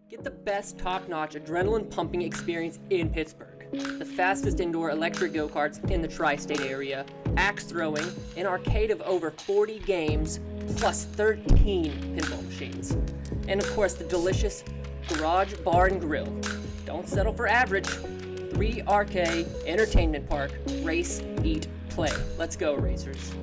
Get the best top-notch adrenaline-pumping experience in Pittsburgh. The fastest indoor electric go-karts in the tri-state area, axe throwing, an arcade of over 40 games, plus 13 pinball machines. And of course, the delicious Garage Bar and Grill. Don't settle for average. 3RK Entertainment Park. Race, eat, play. Let's go, racers.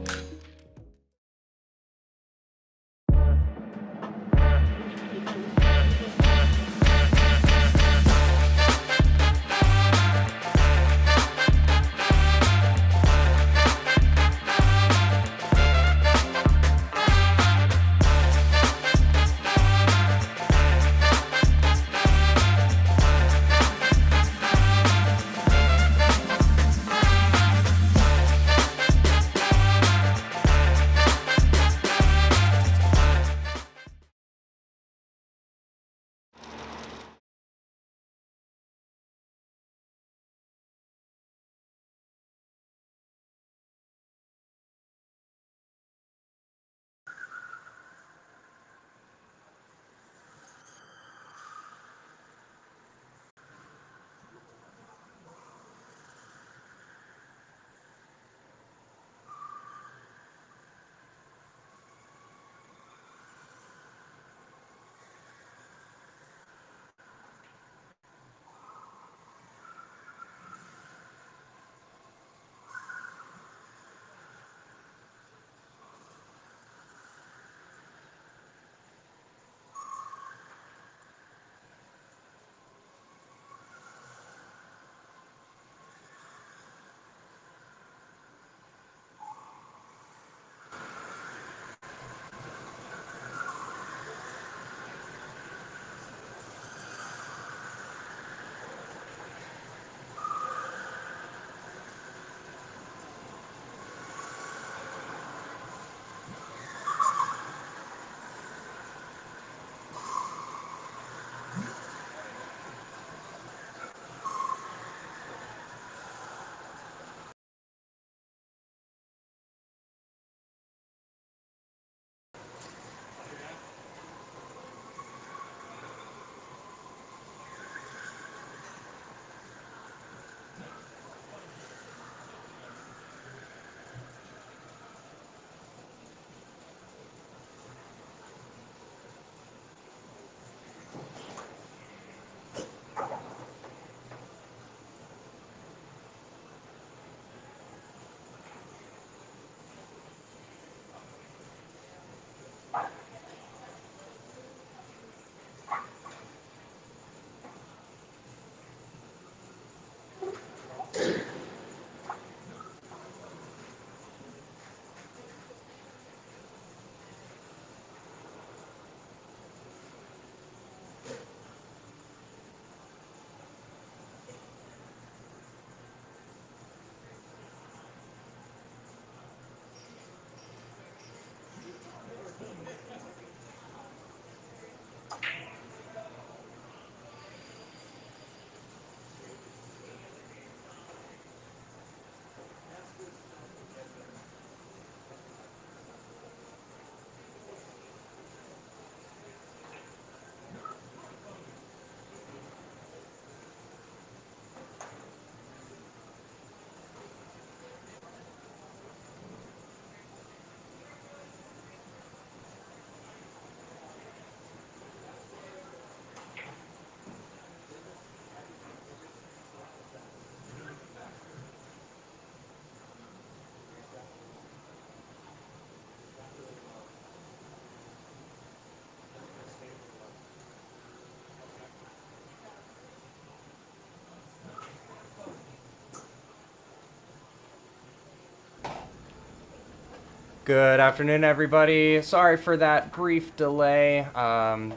Good afternoon, everybody. Sorry for that brief delay.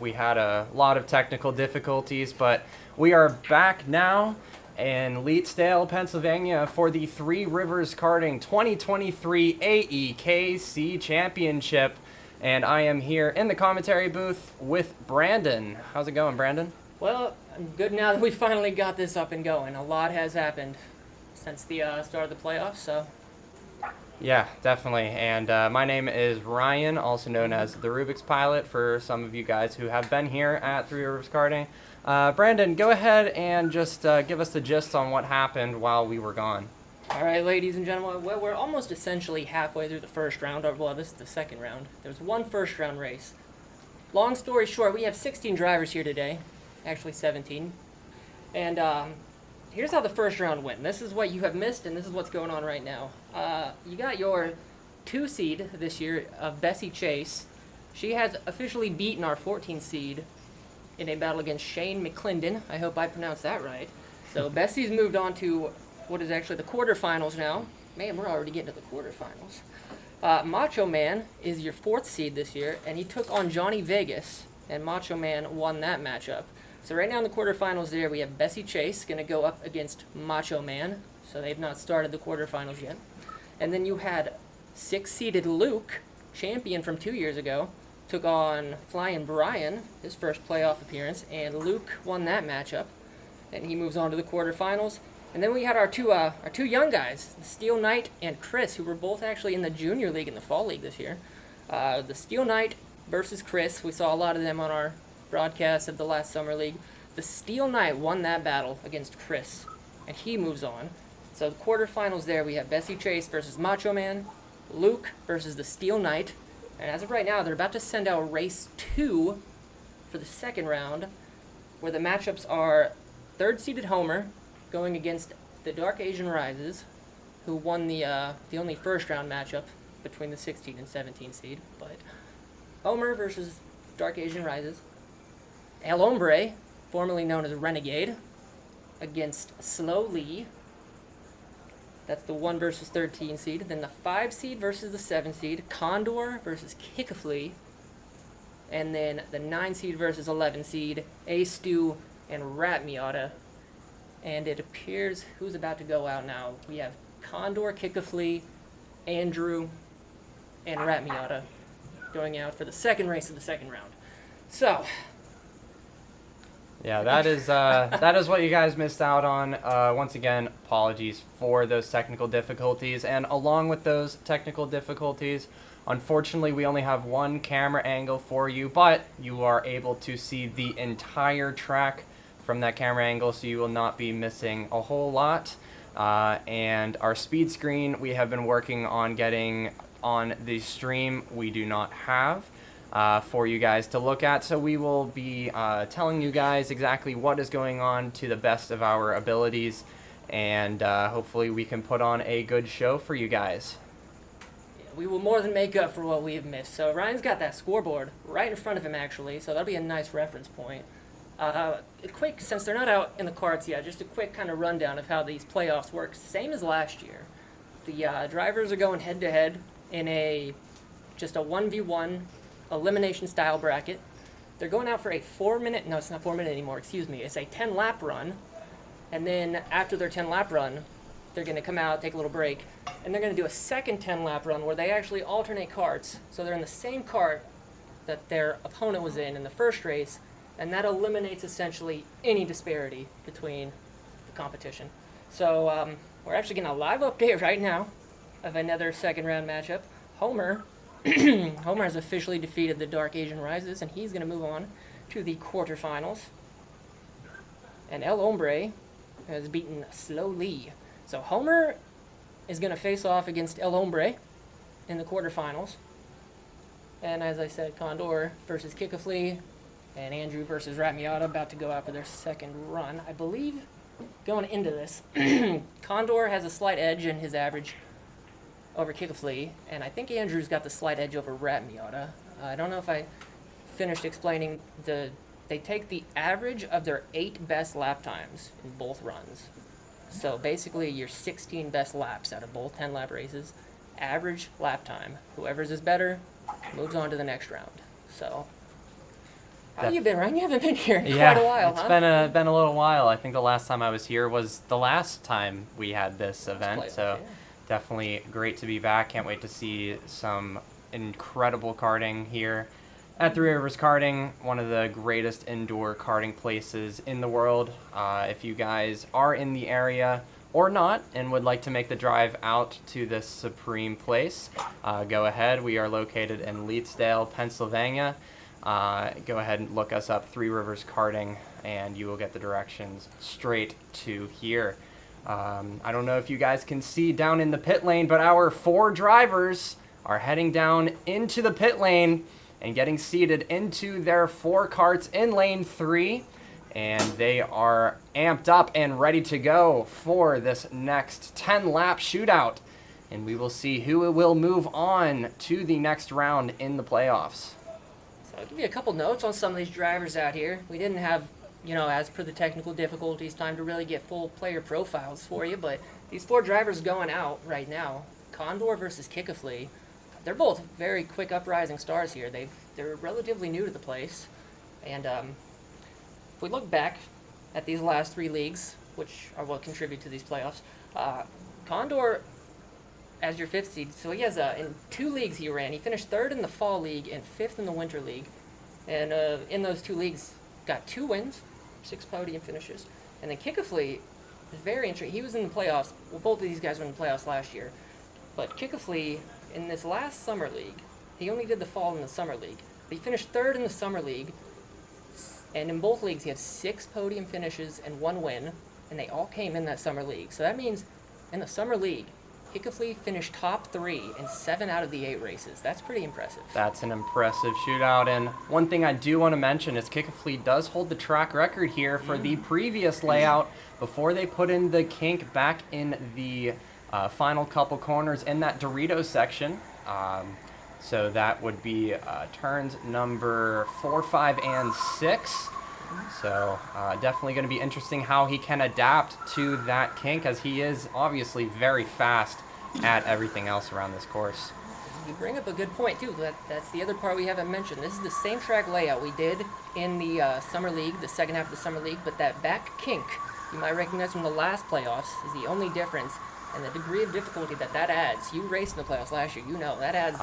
We had a lot of technical difficulties, but we are back now in Leetsdale, Pennsylvania for the Three Rivers Karting 2023 AEKC Championship. And I am here in the commentary booth with Brandon. How's it going, Brandon? Well, I'm good now that we finally got this up and going. A lot has happened since the start of the playoffs, so Yeah, definitely. And my name is Ryan, also known as the Rubik's Pilot for some of you guys who have been here at Three Rivers Karting. Brandon, go ahead and just give us the gist on what happened while we were gone. All right, ladies and gentlemen, well, we're almost essentially halfway through the first round. Or, well, this is the second round. There's one first round race. Long story short, we have 16 drivers here today. Actually, 17. And here's how the first round went. This is what you have missed, and this is what's going on right now. You got your 2 seed this year of Bessie Chase. She has officially beaten our 14 seed in a battle against Shane McClendon. I hope I pronounced that right. So Bessie's moved on to what is actually the quarterfinals now. Man, we're already getting to the quarterfinals. Macho Man is your 4th seed this year, and he took on Johnny Vegas, and Macho Man won that matchup. So right now in the quarterfinals there, we have Bessie Chase going to go up against Macho Man. So they've not started the quarterfinals yet. And then you had 6-seeded Luke, champion from 2 years ago, took on Flying Brian, his first playoff appearance, and Luke won that matchup. And he moves on to the quarterfinals. And then we had our two young guys, the Steel Knight and Chris, who were both actually in the junior league and the fall league this year. The Steel Knight versus Chris, we saw a lot of them on our broadcast of the last summer league. The Steel Knight won that battle against Chris, and he moves on. So the quarterfinals there, we have Bessie Chase versus Macho Man, Luke versus the Steel Knight, and as of right now, they're about to send out race 2 for the second round, where the matchups are 3rd-seeded Homer going against the Dark Asian Rises, who won the only first-round matchup between the 16 and 17 seed. But Homer versus Dark Asian Rises. El Hombre, formerly known as Renegade, against Slow Lee. That's the 1 versus 13 seed. Then the 5 seed versus the 7 seed. Condor versus Kickaflea. And then the 9 seed versus 11 seed. A-Stew and Rat Miata. And it appears who's about to go out now. We have Condor, Kickaflea, Andrew, and Rat Miata going out for the second race of the second round. So, Yeah, that is what you guys missed out on. Once again, apologies for those technical difficulties. And along with those technical difficulties, unfortunately, we only have one camera angle for you, but you are able to see the entire track from that camera angle, so you will not be missing a whole lot. And our speed screen, we have been working on getting on the stream. We do not have for you guys to look at, so we will be telling you guys exactly what is going on to the best of our abilities, and hopefully we can put on a good show for you guys. we will more than make up for what we have missed. So Ryan's got that scoreboard right in front of him, actually, so that'll be a nice reference point. A quick, since they're not out in the carts yet, just a quick kind of rundown of how these playoffs work. Same as last year. The drivers are going head-to-head in just a 1v1 elimination style bracket. They're going out for a 4-minute, no, it's not 4-minute anymore, excuse me. It's a 10-lap run. And then after their 10-lap run, they're going to come out, take a little break, and they're going to do a second 10-lap run where they actually alternate carts. So they're in the same cart that their opponent was in the first race, and that eliminates essentially any disparity between the competition. So we're actually getting a live update right now of another second-round matchup. Homer has officially defeated the Dark Asian Rises, and he's going to move on to the quarterfinals. And El Hombre has beaten Slow Lee. So Homer is going to face off against El Hombre in the quarterfinals. And as I said, Condor versus Kickaflea, and Andrew versus Rat Miata about to go out for their second run. I believe going into this, Condor has a slight edge in his average over Kickaflea, and I think Andrew's got the slight edge over Rat Miata. I don't know if I finished explaining they take the average of their 8 best lap times in both runs. So basically your 16 best laps out of both 10-lap races, average lap time. Whoever's is better moves on to the next round. So, how have you been, Ryan? You haven't been here in quite a while, it's huh? been a little while. I think the last time I was here was the last time we had this event. Playoffs, So yeah. definitely great to be back. Can't wait to see some incredible karting here at Three Rivers Karting, one of the greatest indoor karting places in the world. If you guys are in the area or not and would like to make the drive out to this supreme place, go ahead. We are located in Leetsdale, Pennsylvania. Go ahead and look us up, Three Rivers Karting, and you will get the directions straight to here. I don't know if you guys can see down in the pit lane, but our 4 drivers are heading down into the pit lane and getting seated into their 4 karts in lane 3. And they are amped up and ready to go for this next 10-lap shootout. And we will see who will move on to the next round in the playoffs. So I'll give you a couple notes on some of these drivers out here. We didn't have, as per the technical difficulties, time to really get full player profiles for you, but these 4 drivers going out right now, Condor versus Kickaflee, they're both very quick uprising stars here. They're relatively new to the place, and if we look back at these last 3 leagues, which are what contribute to these playoffs, Condor as your 5th seed, so he has in 2 leagues he ran. He finished 3rd in the fall league and 5th in the winter league, and in those 2 leagues got 2 wins, 6 podium finishes. And then Kickaflee is very interesting. He was in the playoffs. Well, both of these guys were in the playoffs last year, but Kickaflee in this last summer league, he only did the fall and the summer league. But he finished 3rd in the summer league. And in both leagues, he had 6 podium finishes and 1 win, and they all came in that summer league. So that means in the summer league, Kickaflee finished top 3 in 7 out of the 8 races. That's pretty impressive. That's an impressive shootout. And one thing I do want to mention is Kickaflee does hold the track record here for the previous layout before they put in the kink back in the final couple corners in that Dorito section. So that would be turns number 4, 5, and 6. So definitely going to be interesting how he can adapt to that kink, as he is obviously very fast at everything else around this course. You bring up a good point, too. That's the other part we haven't mentioned. This is the same track layout we did in the Summer League, the second half of the Summer League, but that back kink, you might recognize from the last playoffs, is the only difference. And the degree of difficulty that adds, you raced in the playoffs last year, that adds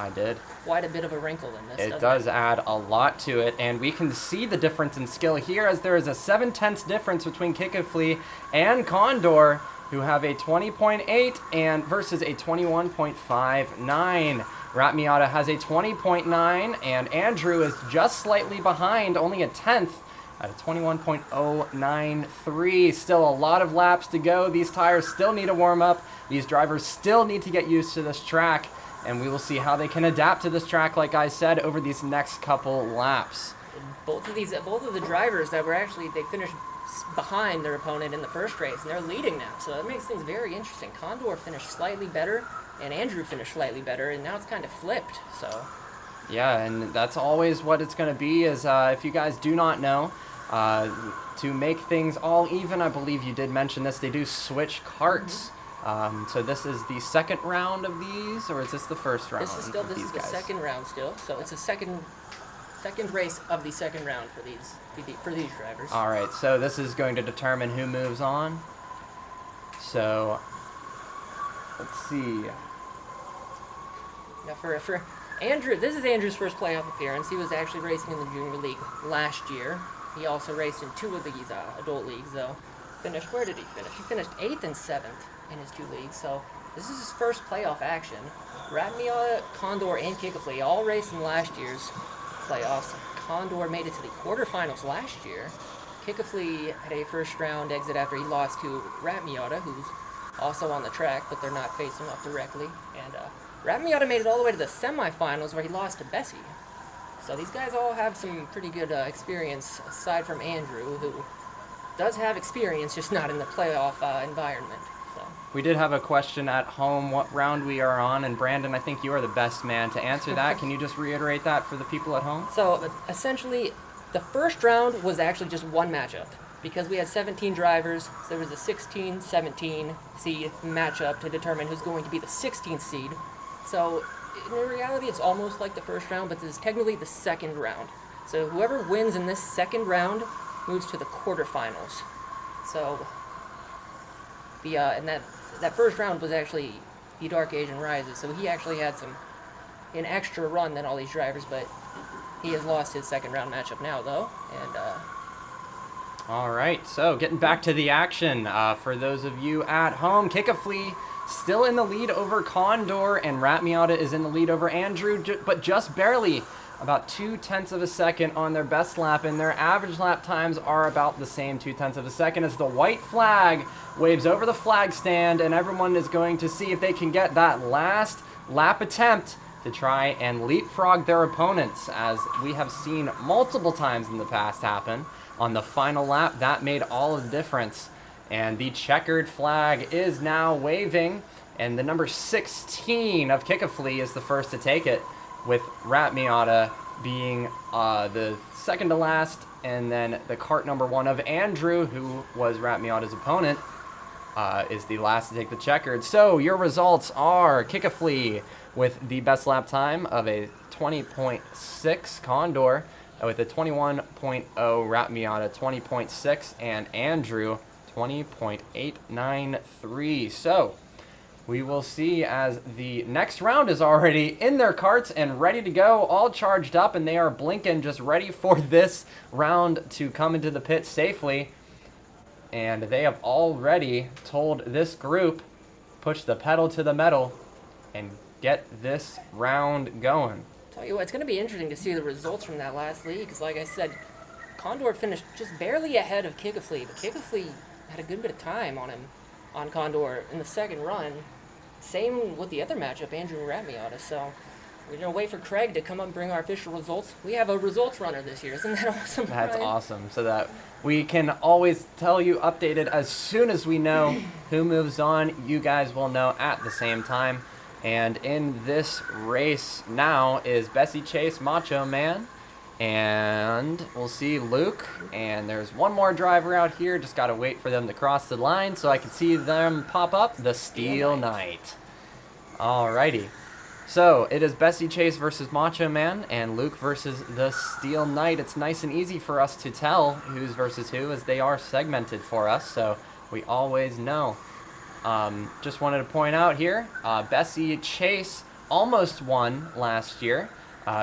quite a bit of a wrinkle in this. It does add a lot to it, and we can see the difference in skill here, as there is a 7/10 difference between Kickaflee and Condor, who have a 20.8 and versus a 21.59. Rat Miata has a 20.9, and Andrew is just slightly behind, only a 10th. At a 21.093. Still a lot of laps to go. These tires still need to warm up. These drivers still need to get used to this track, and we will see how they can adapt to this track, like I said, over these next couple laps. Both of the drivers they finished behind their opponent in the first race, and they're leading now. So that makes things very interesting. Condor finished slightly better, and Andrew finished slightly better, and now it's kind of flipped. So. Yeah, and that's always what it's going to be, is if you guys do not know, to make things all even, I believe you did mention this, they do switch karts. So this is the second round of these, or is this the first round? This is the second round still, so it's a second race of the second round for these drivers. All right, so this is going to determine who moves on. So let's see. Now for Andrew, this is Andrew's first playoff appearance. He was actually racing in the junior league last year. He also raced in 2 of these adult leagues, though. Where did he finish? He finished 8th and 7th in his 2 leagues, so this is his first playoff action. Rat Miata, Condor, and Kickaflee all raced in last year's playoffs. Condor made it to the quarterfinals last year. Kickaflee had a first-round exit after he lost to Rat Miata, who's also on the track, but they're not facing off directly. And Rat Miata made it all the way to the semifinals, where he lost to Bessie. So these guys all have some pretty good experience, aside from Andrew, who does have experience, just not in the playoff environment. So. We did have a question at home, what round we are on, and Brandon, I think you are the best man to answer that. Can you just reiterate that for the people at home? So essentially, the first round was actually just one matchup. Because we had 17 drivers, so there was a 16-17 seed matchup to determine who's going to be the 16th seed. So in reality, it's almost like the first round, but this is technically the second round. So whoever wins in this second round moves to the quarterfinals. So and that first round was actually the Dark Asian Rises, so he actually had an extra run than all these drivers, but he has lost his second round matchup now, though. And All right, so getting back to the action. For those of you at home, Kikaflea still in the lead over Condor, and Rat Miata is in the lead over Andrew, but just barely, about 0.2 of a second on their best lap, and their average lap times are about the same, 0.2 of a second, as the white flag waves over the flag stand, and everyone is going to see if they can get that last lap attempt to try and leapfrog their opponents, as we have seen multiple times in the past happen. On the final lap, that made all of the difference. And the checkered flag is now waving, and the number 16 of Kikaflea is the first to take it, with Rat Miata being the second to last, and then the kart number 1 of Andrew, who was Rat Miata's opponent, is the last to take the checkered. So your results are Kikaflea with the best lap time of a 20.6, Condor with a 21.0, Rat Miata 20.6, and Andrew 20.893. So we will see as the next round is already in their carts and ready to go, all charged up, and they are blinking, just ready for this round to come into the pit safely. And they have already told this group, push the pedal to the metal and get this round going. Tell you what, it's going to be interesting to see the results from that last league, because like I said, Condor finished just barely ahead of Kikaflea, but Kikaflea had a good bit of time on him, on Condor, in the second run. Same with the other matchup, Andrew and Rat Miata, so we're going to wait for Craig to come up and bring our official results. We have a results runner this year, isn't that awesome? That's Ryan? awesome, so that we can always tell you updated as soon as we know who moves on. You guys will know at the same time. And in this race now is Bessie Chase, Macho Man, and we'll see Luke, and there's one more driver out here. Just got to wait for them to cross the line so I can see them pop up. The Steel Knight. Alrighty. So it is Bessie Chase versus Macho Man and Luke versus the Steel Knight. It's nice and easy for us to tell who's versus who, as they are segmented for us, so we always know. Just wanted to point out here, Bessie Chase almost won last year.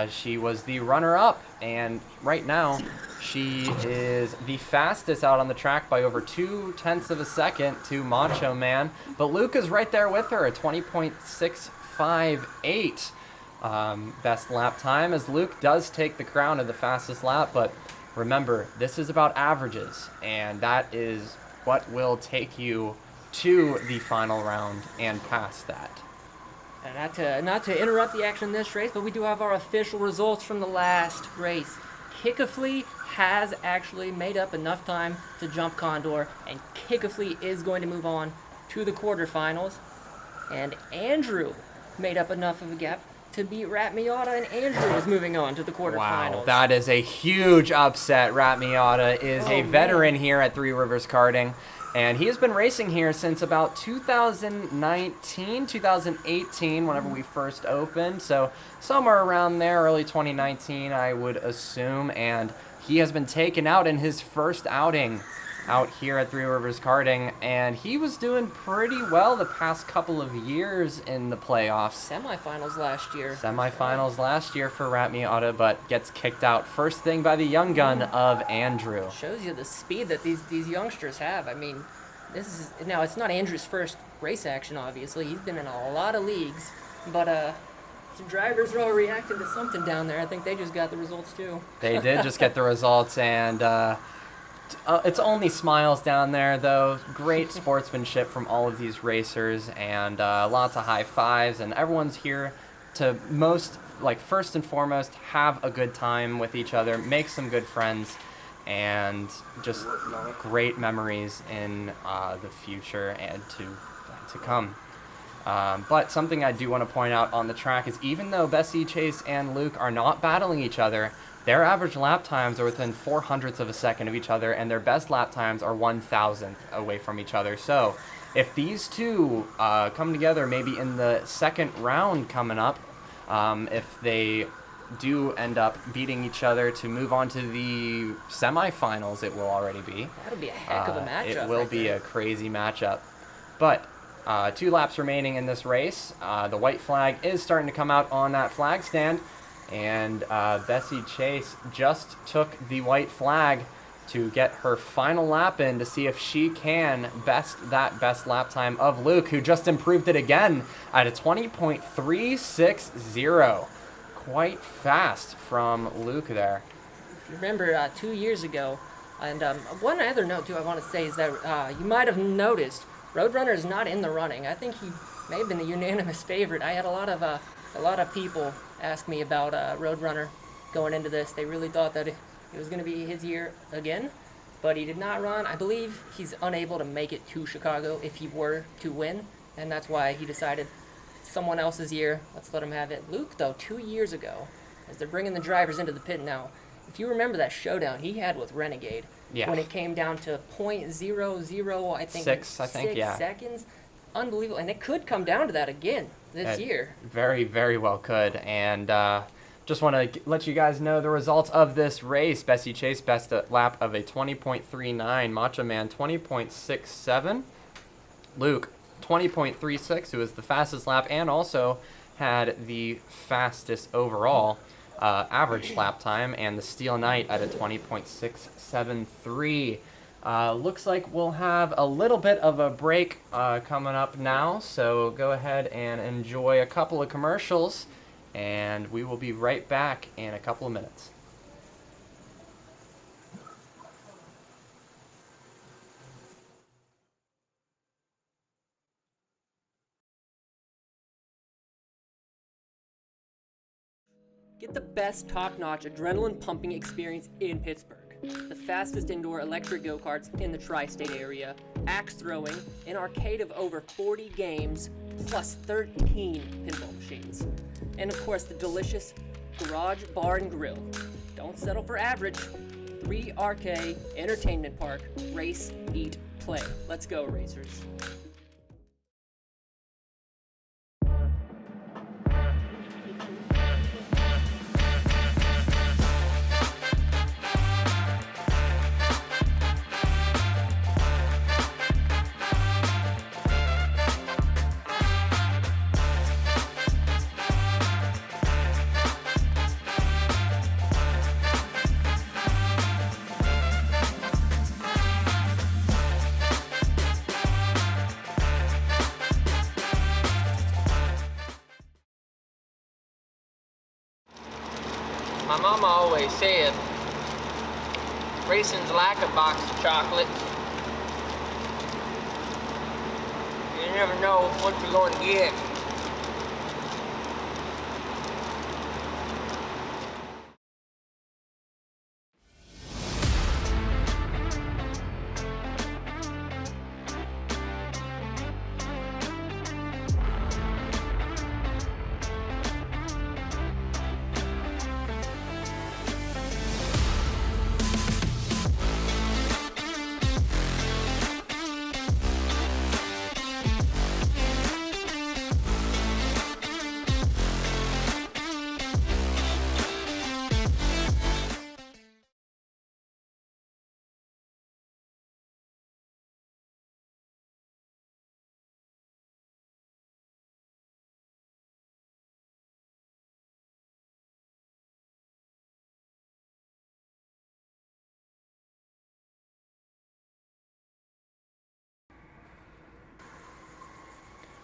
She was the runner-up, and right now she is the fastest out on the track by over 0.2 of a second to Macho Man. But Luke is right there with her, a 20.658 best lap time, as Luke does take the crown of the fastest lap. But remember, this is about averages, and that is what will take you to the final round and past that. And not to interrupt the action in this race, but we do have our official results from the last race. Kikaflea has actually made up enough time to jump Condor, and Kikaflea is going to move on to the quarterfinals. And Andrew made up enough of a gap to beat Rat Miata, and Andrew is moving on to the quarterfinals. Wow, that is a huge upset. Rat Miata is a veteran here at Three Rivers Karting, and he has been racing here since about 2019, 2018, whenever we first opened. So somewhere around there, early 2019, I would assume. And he has been taken out in his first outing out here at Three Rivers Karting. And he was doing pretty well the past couple of years in the playoffs. Semifinals last year. Semifinals last year for Rat Miata, but gets kicked out first thing by the young gun of Andrew. Shows you the speed that these youngsters have. I mean, now it's not Andrew's first race action, obviously. He's been in a lot of leagues, but some drivers are all reacting to something down there. I think they just got the results too. They did just get the results, and it's only smiles down there, though. Great sportsmanship from all of these racers, and lots of high fives, and everyone's here to first and foremost, have a good time with each other, make some good friends, and just great memories in the future and to come. But something I do want to point out on the track is, even though Bessie Chase and Luke are not battling each other, their average lap times are within 0.04 of a second of each other, and their best lap times are 1,000th away from each other. So if these two come together maybe in the second round coming up, if they do end up beating each other to move on to the semifinals, it will already be. That'll be a heck of a matchup. It will be a crazy matchup. But 2 laps remaining in this race. The white flag is starting to come out on that flag stand. And Bessie Chase just took the white flag to get her final lap in to see if she can best that best lap time of Luke, who just improved it again at a 20.360. Quite fast from Luke there. If you remember 2 years ago, and one other note too I want to say is that you might have noticed Roadrunner is not in the running. I think he may have been the unanimous favorite. I had a lot of people ask me about Roadrunner going into this. They really thought that it was going to be his year again, but he did not run. I believe he's unable to make it to Chicago if he were to win, and that's why he decided it's someone else's year. Let's let him have it. Luke, though, 2 years ago, as they're bringing the drivers into the pit now, if you remember that showdown he had with Renegade, when it came down to .00, I think, 6 seconds, unbelievable, and it could come down to that again this year. Very, very well could, and just want to let you guys know the results of this race. Bessie Chase, best lap of a 20.39, Macho Man 20.67, Luke 20.36, who was the fastest lap and also had the fastest overall average lap time, and the Steel Knight at a 20.673. Looks like we'll have a little bit of a break coming up now, so go ahead and enjoy a couple of commercials, and we will be right back in a couple of minutes. Get the best top-notch adrenaline-pumping experience in Pittsburgh. The fastest indoor electric go-karts in the tri-state area, axe throwing, an arcade of over 40 games, plus 13 pinball machines. And of course, the delicious Garage Bar and Grill. Don't settle for average. 3RK Entertainment Park. Race, eat, play. Let's go, racers. My mama always said, racing's like a box of chocolates. You never know what you're going to get.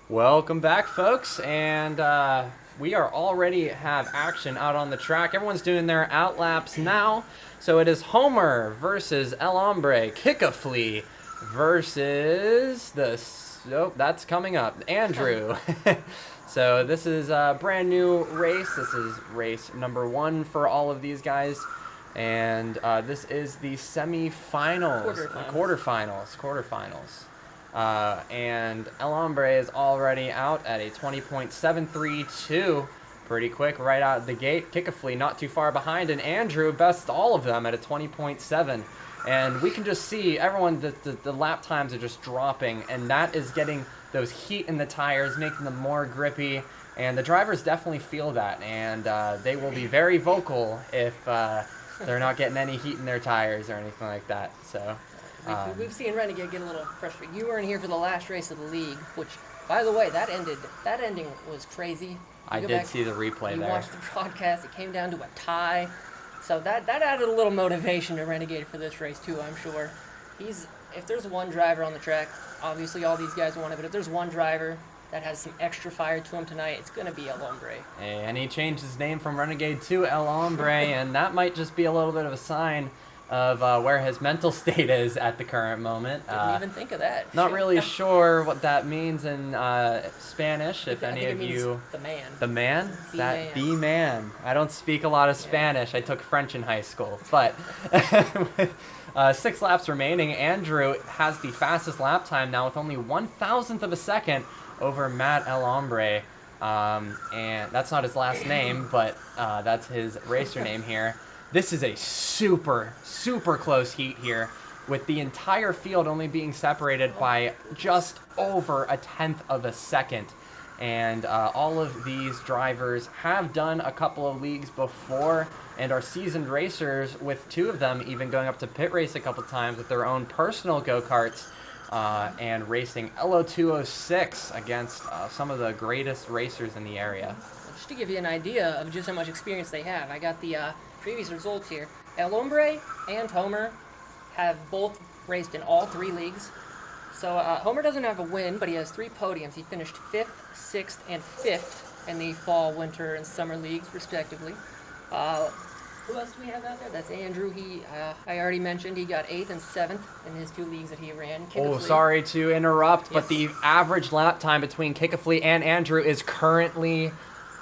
Welcome back, folks, and we are already have action out on the track. Everyone's doing their out laps now, so it is Homer versus El Hombre, Kickaflea versus that's coming up, Andrew. So this is a brand new race. This is race number 1 for all of these guys, and this is the semifinals, quarterfinals. And El Hombre is already out at a 20.732. Pretty quick right out of the gate. Kickaflea not too far behind, and Andrew bests all of them at a 20.7. And we can just see everyone, the lap times are just dropping, and that is getting those heat in the tires, making them more grippy. And the drivers definitely feel that, and they will be very vocal if they're not getting any heat in their tires or anything like that. So. We've seen Renegade get a little frustrated. You weren't here for the last race of the league, which, by the way, that ending was crazy. I did see the replay there. You watched the broadcast. It came down to a tie. So that added a little motivation to Renegade for this race too, I'm sure. If there's one driver on the track, obviously all these guys want it, but if there's one driver that has some extra fire to him tonight, it's going to be El Hombre. And he changed his name from Renegade to El Hombre, and that might just be a little bit of a sign of where his mental state is at the current moment. Didn't even think of that. Not really sure what that means in Spanish, if any of you... The man. The man? The That man. the man. I don't speak a lot of Spanish. I took French in high school. But with 6 laps remaining, Andrew has the fastest lap time now with only 1,000th of a second over Matt El Hombre. And that's not his last name, but that's his racer name here. This is a super, super close heat here, with the entire field only being separated by just over 1/10 of a second. And all of these drivers have done a couple of leagues before and are seasoned racers, with 2 of them even going up to pit race a couple times with their own personal go-karts and racing LO206 against some of the greatest racers in the area. Just to give you an idea of just how much experience they have, I got the previous results here. El Hombre and Homer have both raced in all 3 leagues. So Homer doesn't have a win, but he has 3 podiums. He finished 5th, 6th, and 5th in the fall, winter, and summer leagues, respectively. Who else do we have out there? That's Andrew. I already mentioned he got 8th and 7th in his 2 leagues that he ran. Oh, sorry to interrupt, but Yes. the average lap time between Kickley and Andrew is currently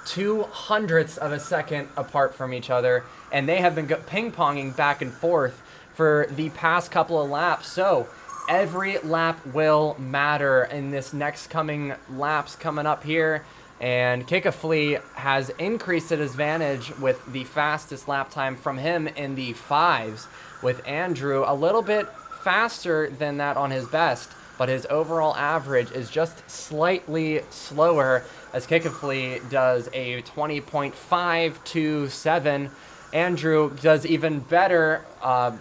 0.02 of a second apart from each other, and they have been ping-ponging back and forth for the past couple of laps. So every lap will matter in this next coming laps coming up here. And Kickley has increased his advantage with the fastest lap time from him in the 5s, with Andrew a little bit faster than that on his best, but his overall average is just slightly slower, as Kickley does a 20.527. Andrew does even better,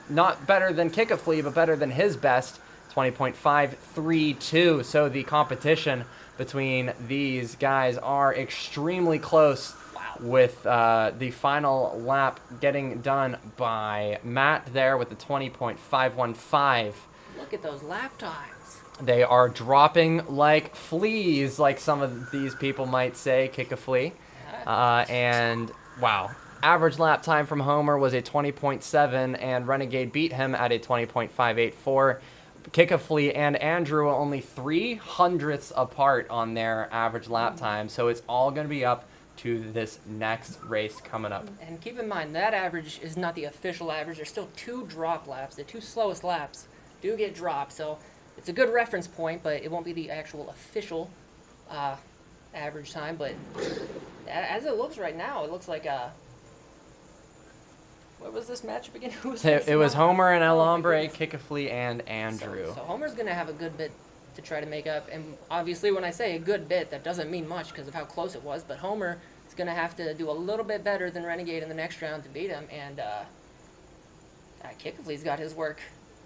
not better than Kickley, but better than his best, 20.532. So the competition between these guys are extremely close, with the final lap getting done by Matt there with the 20.515. Look at those lap times. They are dropping like fleas, like some of these people might say, Kickley. And wow, average lap time from Homer was a 20.7, and Renegade beat him at a 20.584. Kickley and Andrew are only 0.03 apart on their average lap time, so it's all going to be up to this next race coming up. And keep in mind, that average is not the official average. There's still 2 drop laps. The 2 slowest laps do get dropped, so it's a good reference point, but it won't be the actual official average time. But as it looks right now, it looks like what was this matchup again? Who was this? It was Homer and El Oh, my Hombre, goodness. Kickley and Andrew. So Homer's going to have a good bit to try to make up. And obviously, when I say a good bit, that doesn't mean much because of how close it was. But Homer is going to have to do a little bit better than Renegade in the next round to beat him. And Kickley's got his work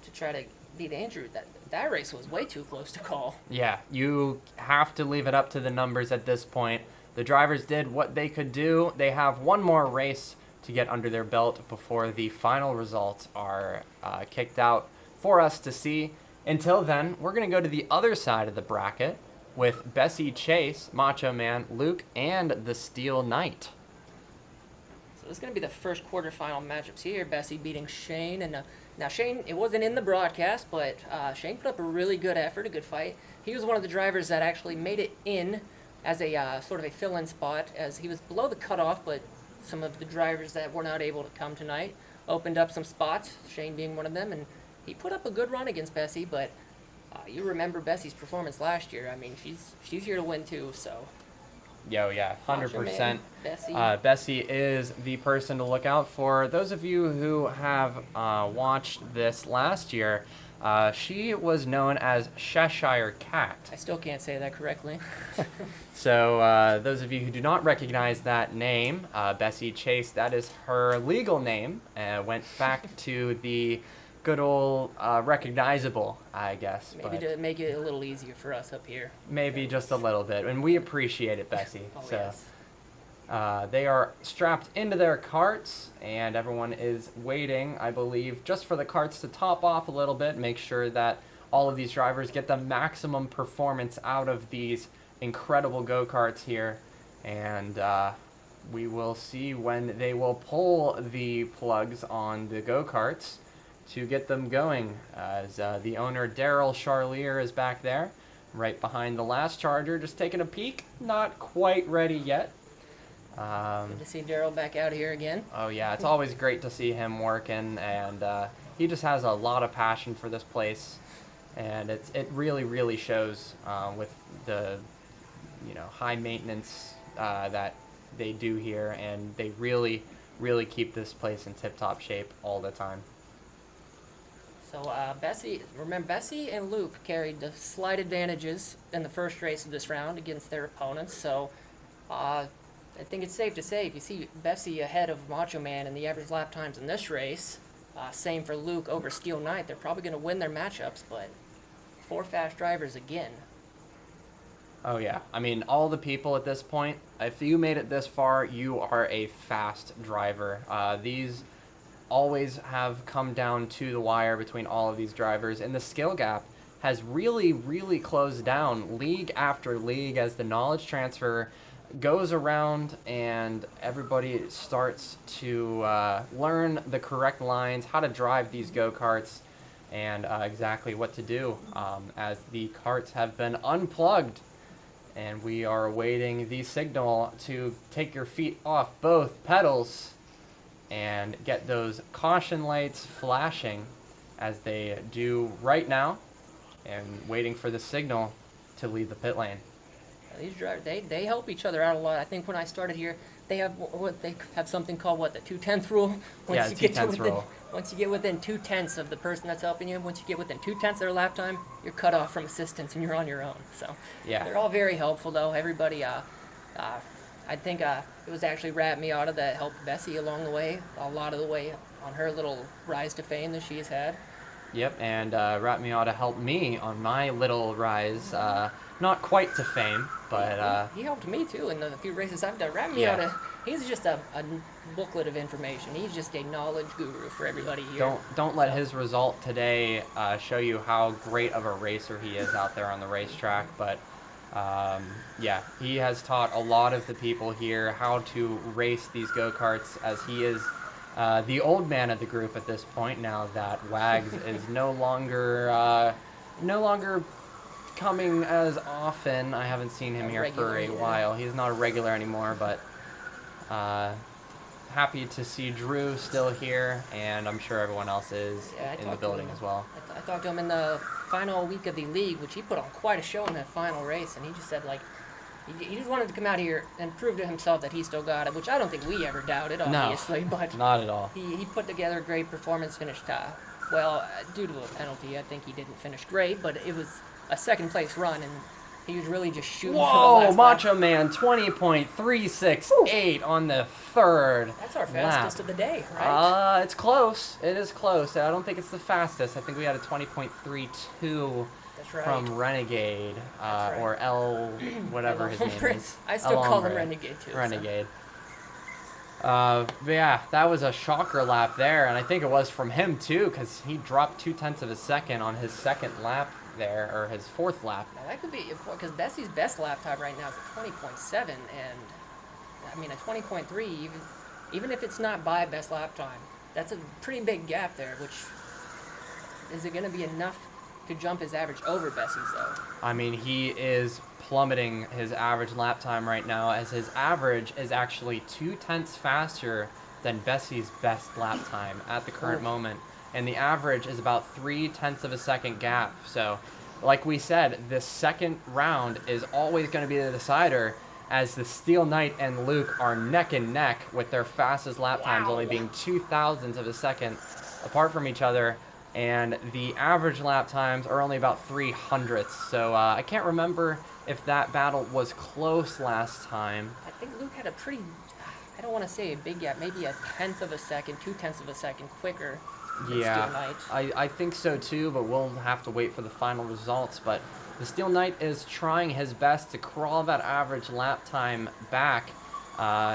to try to beat Andrew. That race was way too close to call. Yeah, you have to leave it up to the numbers at this point. The drivers did what they could do. They have one more race to get under their belt before the final results are kicked out for us to see. Until then, we're going to go to the other side of the bracket with Bessie Chase, Macho Man, Luke, and the Steel Knight. So this is going to be the first quarterfinal matchups here. Bessie beating Shane. And now Shane, it wasn't in the broadcast, but Shane put up a really good effort, a good fight. He was one of the drivers that actually made it in as a sort of a fill-in spot, as he was below the cutoff, but some of the drivers that were not able to come tonight opened up some spots, Shane being one of them, and he put up a good run against Bessie, but you remember Bessie's performance last year. I mean, she's here to win too, so. Yo, yeah, 100%. Bessie. Bessie is the person to look out for. Those of you who have watched this last year, she was known as Cheshire Cat. I still can't say that correctly. So those of you who do not recognize that name, Bessie Chase, that is her legal name. Went back to the good old recognizable, I guess. Maybe to make it a little easier for us up here. Maybe just a little bit, and we appreciate it, Bessie. Oh, so. yes. They are strapped into their carts, and everyone is waiting, I believe, just for the carts to top off a little bit, make sure that all of these drivers get the maximum performance out of these incredible go-karts here. And we will see when they will pull the plugs on the go-karts to get them going, as the owner, Daryl Charlier, is back there, right behind the last charger, just taking a peek. Not quite ready yet. Good to see Daryl back out here again. Oh yeah, it's always great to see him working, and he just has a lot of passion for this place, and it really shows with the high maintenance that they do here, and they really keep this place in tip-top shape all the time. So Bessie and Luke carried the slight advantages in the first race of this round against their opponents. So I think it's safe to say, if you see Bessie ahead of Macho Man in the average lap times in this race, same for Luke over Steel Knight, they're probably going to win their matchups, but 4 fast drivers again. Oh yeah, I mean, all the people at this point, if you made it this far, you are a fast driver. These always have come down to the wire between all of these drivers, and the skill gap has really closed down league after league as the knowledge transfer goes around and everybody starts to learn the correct lines, how to drive these go-karts, and exactly what to do as the carts have been unplugged, and we are awaiting the signal to take your feet off both pedals and get those caution lights flashing as they do right now, and waiting for the signal to leave the pit lane. These drivers, they help each other out a lot. I think when I started here, they have something called the 2/10 rule. Yeah, the 2/10 rule. Once you get within 2/10 of the person that's helping you, once you get within 2/10 of their lap time, you're cut off from assistance and you're on your own. So yeah, they're all very helpful though. Everybody, I think it was actually Rat Miata that helped Bessie along the way, a lot of the way on her little rise to fame that she's had. Yep, and Rat Miata helped me on my little rise, not quite to fame, but he helped me too in the few races I've done. Rat Miata, Yeah. he's just a booklet of information. He's just a knowledge guru for everybody here. Don't let his result today show you how great of a racer he is out there on the racetrack. But yeah, he has taught a lot of the people here how to race these go-karts, as he is the old man of the group at this point. Now that Wags is no longer coming as often. I haven't seen him here for a while. He's not a regular anymore, but happy to see Drew still here, and I'm sure everyone else is in the building as well. I talked to him in the final week of the league, which he put on quite a show in that final race, and he just said, he just wanted to come out here and prove to himself that he still got it, which I don't think we ever doubted, obviously. No, but not at all. He put together a great performance, finished, due to a penalty, I think he didn't finish great, but it was a second-place run, and he was really just shooting for the last Macho lap. Man, 20.368 on the third That's our lap. fastest of the day, right? It's close. It is close. I don't think it's the fastest. I think we had a 20.32 That's right. from Renegade, That's right. or L, whatever his name is. I still El call him Hombre. Renegade, too. Renegade. But yeah, that was a shocker lap there, and I think it was from him too, because he dropped 0.2 of a second on his second lap there, or his fourth lap. Now that could be, because Bessie's best lap time right now is a 20.7, and I mean a 20.3, even if it's not by best lap time, that's a pretty big gap there. Which is it going to be enough to jump his average over Bessie's though? I mean, he is plummeting his average lap time right now, as his average is actually 0.2 faster than Bessie's best lap time at the current moment. And the average is about 0.3 of a second gap. So, like we said, this second round is always going to be the decider, as the Steel Knight and Luke are neck and neck with their fastest lap times only being 0.02 of a second apart from each other. And the average lap times are only about 0.03. So I can't remember if that battle was close last time. I think Luke had a pretty, I don't want to say a big gap, maybe 0.1 of a second, 0.2 of a second quicker. Yeah, I think so too, but we'll have to wait for the final results. But the Steel Knight is trying his best to crawl that average lap time back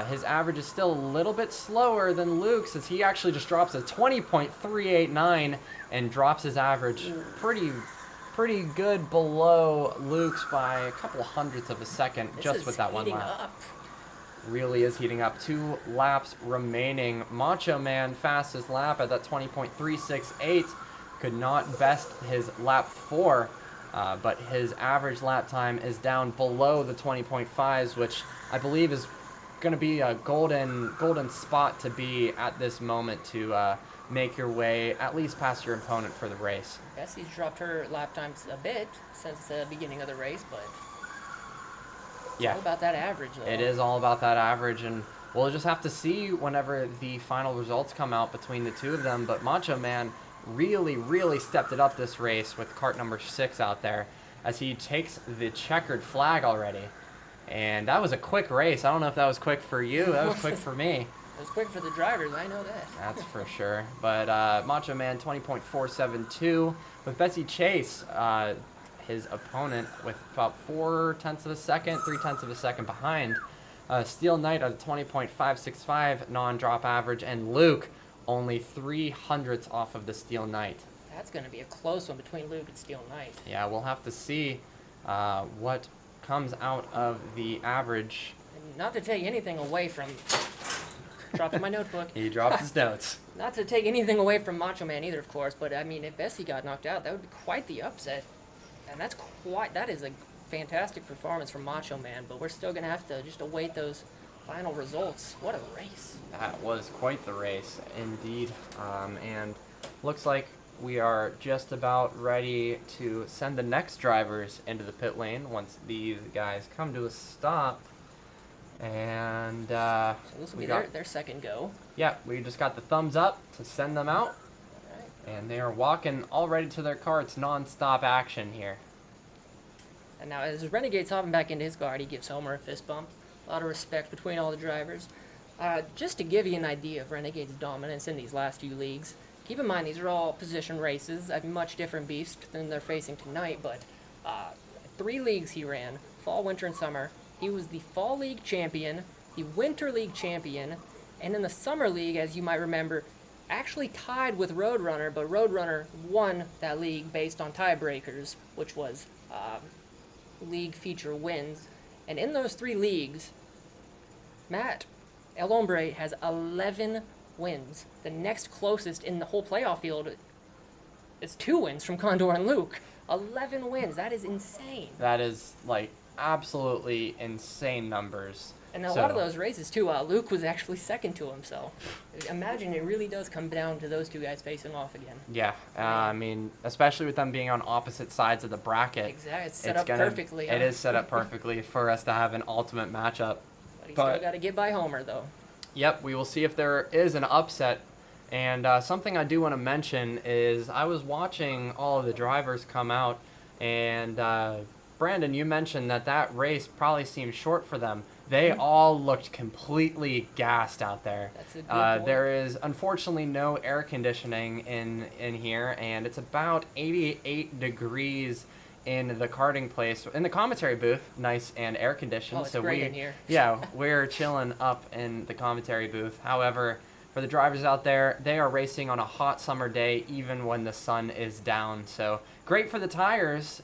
His average is still a little bit slower than Luke's, as he actually just drops a 20.389 and drops his average pretty good below Luke's by a couple hundredths of a second just with that one lap. Up. Really is heating up. 2 laps remaining. Macho Man fastest lap at that 20.368. Could not best his lap 4, but his average lap time is down below the 20.5s, which I believe is going to be a golden spot to be at this moment to make your way at least past your opponent for the race. Bessie's dropped her lap times a bit since the beginning of the race, but it's all about that average, though. It is all about that average, and we'll just have to see whenever the final results come out between the two of them. But Macho Man really stepped it up this race with kart number 6 out there, as he takes the checkered flag already. And that was a quick race. I don't know if that was quick for you. That was quick for me. It was quick for the drivers, I know that. That's for sure. But Macho Man 20.472 with Bessie Chase, his opponent, with about 0.4 of a second, 0.3 of a second behind. Steel Knight at a 20.565 non-drop average, and Luke only 0.03 off of the Steel Knight. That's going to be a close one between Luke and Steel Knight. Yeah, we'll have to see what comes out of the average. And not to take anything away from... dropping my notebook. He dropped his notes. Not to take anything away from Macho Man either, of course, but I mean, if Bessie got knocked out, that would be quite the upset. And that is a fantastic performance from Macho Man, but we're still going to have to just await those final results. What a race. That was quite the race, indeed. And looks like we are just about ready to send the next drivers into the pit lane once these guys come to a stop. And so this will be their second go. Yeah, we just got the thumbs up to send them out. All right. And they are walking already to their carts, non-stop action here. And now as Renegade's hopping back into his car, he gives Homer a fist bump. A lot of respect between all the drivers. Just to give you an idea of Renegade's dominance in these last few leagues, keep in mind these are all position races, a much different beast than they're facing tonight, but 3 leagues he ran, fall, winter, and summer. He was the Fall League champion, the Winter League champion, and in the Summer League, as you might remember, actually tied with Roadrunner, but Roadrunner won that league based on tiebreakers, which was league feature wins. And in those 3 leagues, Matt El Hombre has 11 wins. The next closest in the whole playoff field is 2 wins from Condor and Luke. 11 wins. That is insane. That is, like, absolutely insane numbers. And a lot of those races, too, Luke was actually second to him, so imagine it really does come down to those 2 guys facing off again. Yeah, I mean, especially with them being on opposite sides of the bracket. Exactly, it's set up perfectly. It is set up perfectly for us to have an ultimate matchup. But he's still got to get by Homer, though. Yep, we will see if there is an upset. And something I do want to mention is I was watching all of the drivers come out, and Brandon, you mentioned that race probably seemed short for them. They all looked completely gassed out there. That's a good point. There is unfortunately no air conditioning in here, and it's about 88 degrees in the karting place. In the commentary booth, nice and air conditioned. Oh, it's great in here. Yeah, we're chilling up in the commentary booth. However, for the drivers out there, they are racing on a hot summer day, even when the sun is down. So great for the tires,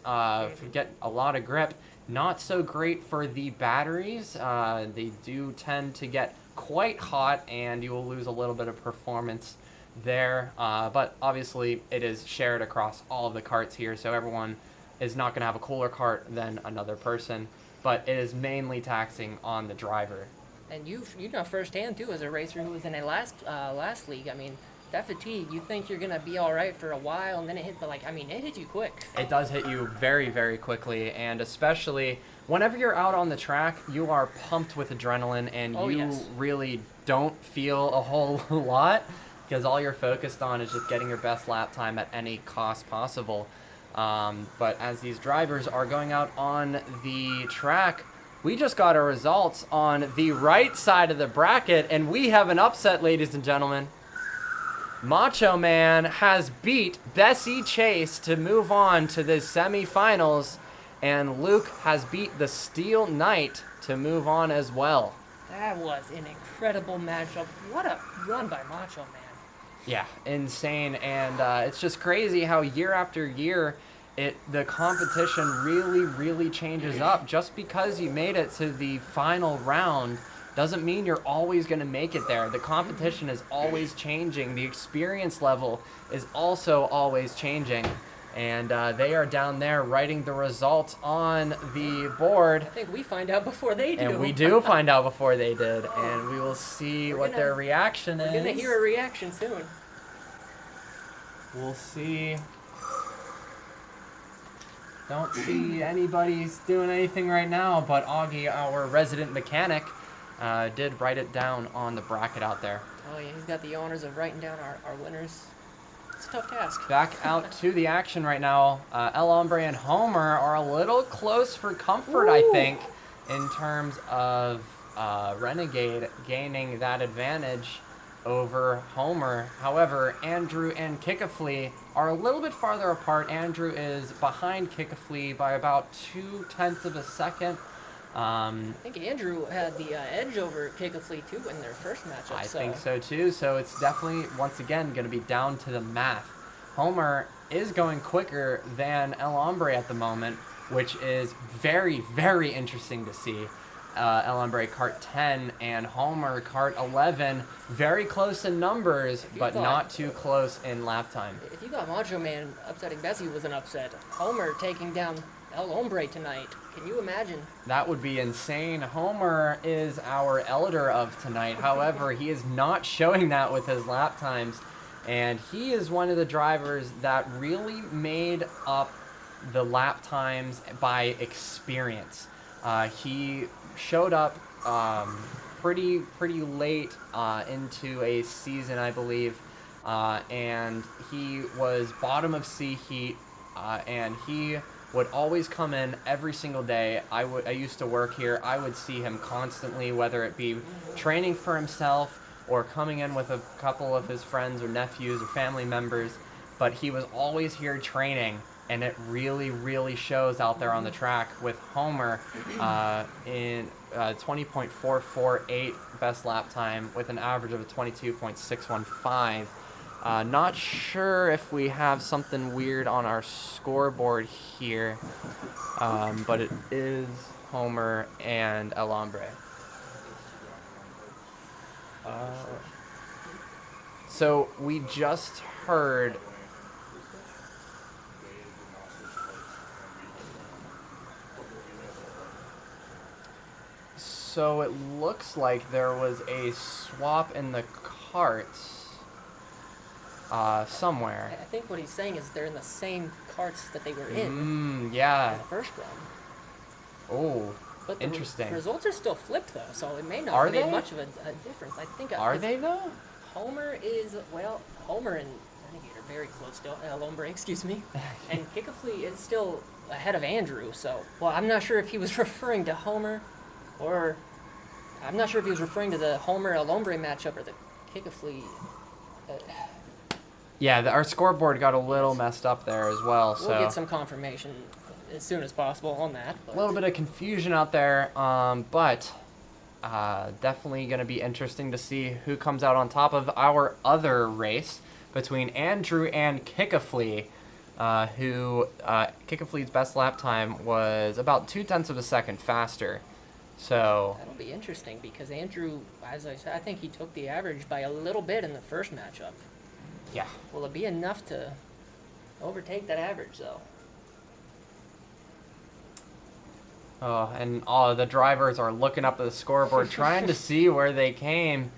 get a lot of grip. Not so great for the batteries. They do tend to get quite hot, and you will lose a little bit of performance there. But obviously, it is shared across all of the karts here, so everyone is not going to have a cooler kart than another person. But it is mainly taxing on the driver. And you know firsthand, too, as a racer who was in a last league. I mean, that fatigue, you think you're going to be all right for a while, and then it hit, it hit you quick. It does hit you very, very quickly, and especially whenever you're out on the track, you are pumped with adrenaline, and really don't feel a whole lot, because all you're focused on is just getting your best lap time at any cost possible. But as these drivers are going out on the track, we just got our results on the right side of the bracket, and we have an upset, ladies and gentlemen. Macho Man has beat Bessie Chase to move on to the semifinals, and Luke has beat the Steel Knight to move on as well. That was an incredible matchup. What a run by Macho Man. Yeah, insane, and it's just crazy how year after year, the competition really changes up. Just because you made it to the final round doesn't mean you're always going to make it there. The competition is always changing. The experience level is also always changing. And they are down there writing the results on the board. I think we find out before they do. And we do find out before they did. And we will see what their reaction is. We're going to hear a reaction soon. We'll see. Don't see anybody's doing anything right now, but Augie, our resident mechanic, did write it down on the bracket out there. Oh yeah, he's got the honors of writing down our winners. It's a tough task. Back out to the action right now. El Hombre and Homer are a little close for comfort, I think, in terms of Renegade gaining that advantage over Homer. However, Andrew and Kickaflea are a little bit farther apart. Andrew is behind Kickaflea by about 0.2 of a second. I think Andrew had the edge over Kickaflea too in their first matchup. I think so too. So it's definitely, once again, going to be down to the math. Homer is going quicker than El Hombre at the moment, which is very interesting to see. El Hombre cart 10 and Homer cart 11, very close in numbers, but not too close in lap time. If you thought Macho Man upsetting Bessie was an upset, Homer taking down El Hombre tonight, can you imagine? That would be insane. Homer is our elder of tonight. However, he is not showing that with his lap times, and he is one of the drivers that really made up the lap times by experience. He showed up pretty late into a season, I believe, and he was bottom of C heat, and he would always come in every single day. I used to work here. I would see him constantly, whether it be training for himself or coming in with a couple of his friends or nephews or family members, but he was always here training. And it really shows out there on the track with Homer in 20.448 best lap time with an average of a 22.615. Not sure if we have something weird on our scoreboard here, but it is Homer and El Hombre. So we just heard... So it looks like there was a swap in the carts somewhere. I think what he's saying is they're in the same carts that they were in yeah. in the first run. Oh, but the interesting. Results are still flipped though, so it may not Are have made they? much of a difference. I think. Are they though? Homer and Renegade are very close still. El Hombre, excuse me. And Kickaflea is still ahead of Andrew, so... Well, I'm not sure if he was referring to Homer, or... I'm not sure if he was referring to the Homer-El Hombre matchup or the Kickaflea... Yeah, our scoreboard got a little messed up there as well, so... We'll get some confirmation as soon as possible on that. But... A little bit of confusion out there, but... definitely going to be interesting to see who comes out on top of our other race between Andrew and Kickaflea, who Kickaflea's best lap time was about 0.2 of a second faster. So that'll be interesting because Andrew, as I said, I think he took the average by a little bit in the first matchup. Yeah. Will it be enough to overtake that average though? Oh, and all the drivers are looking up at the scoreboard trying to see where they came,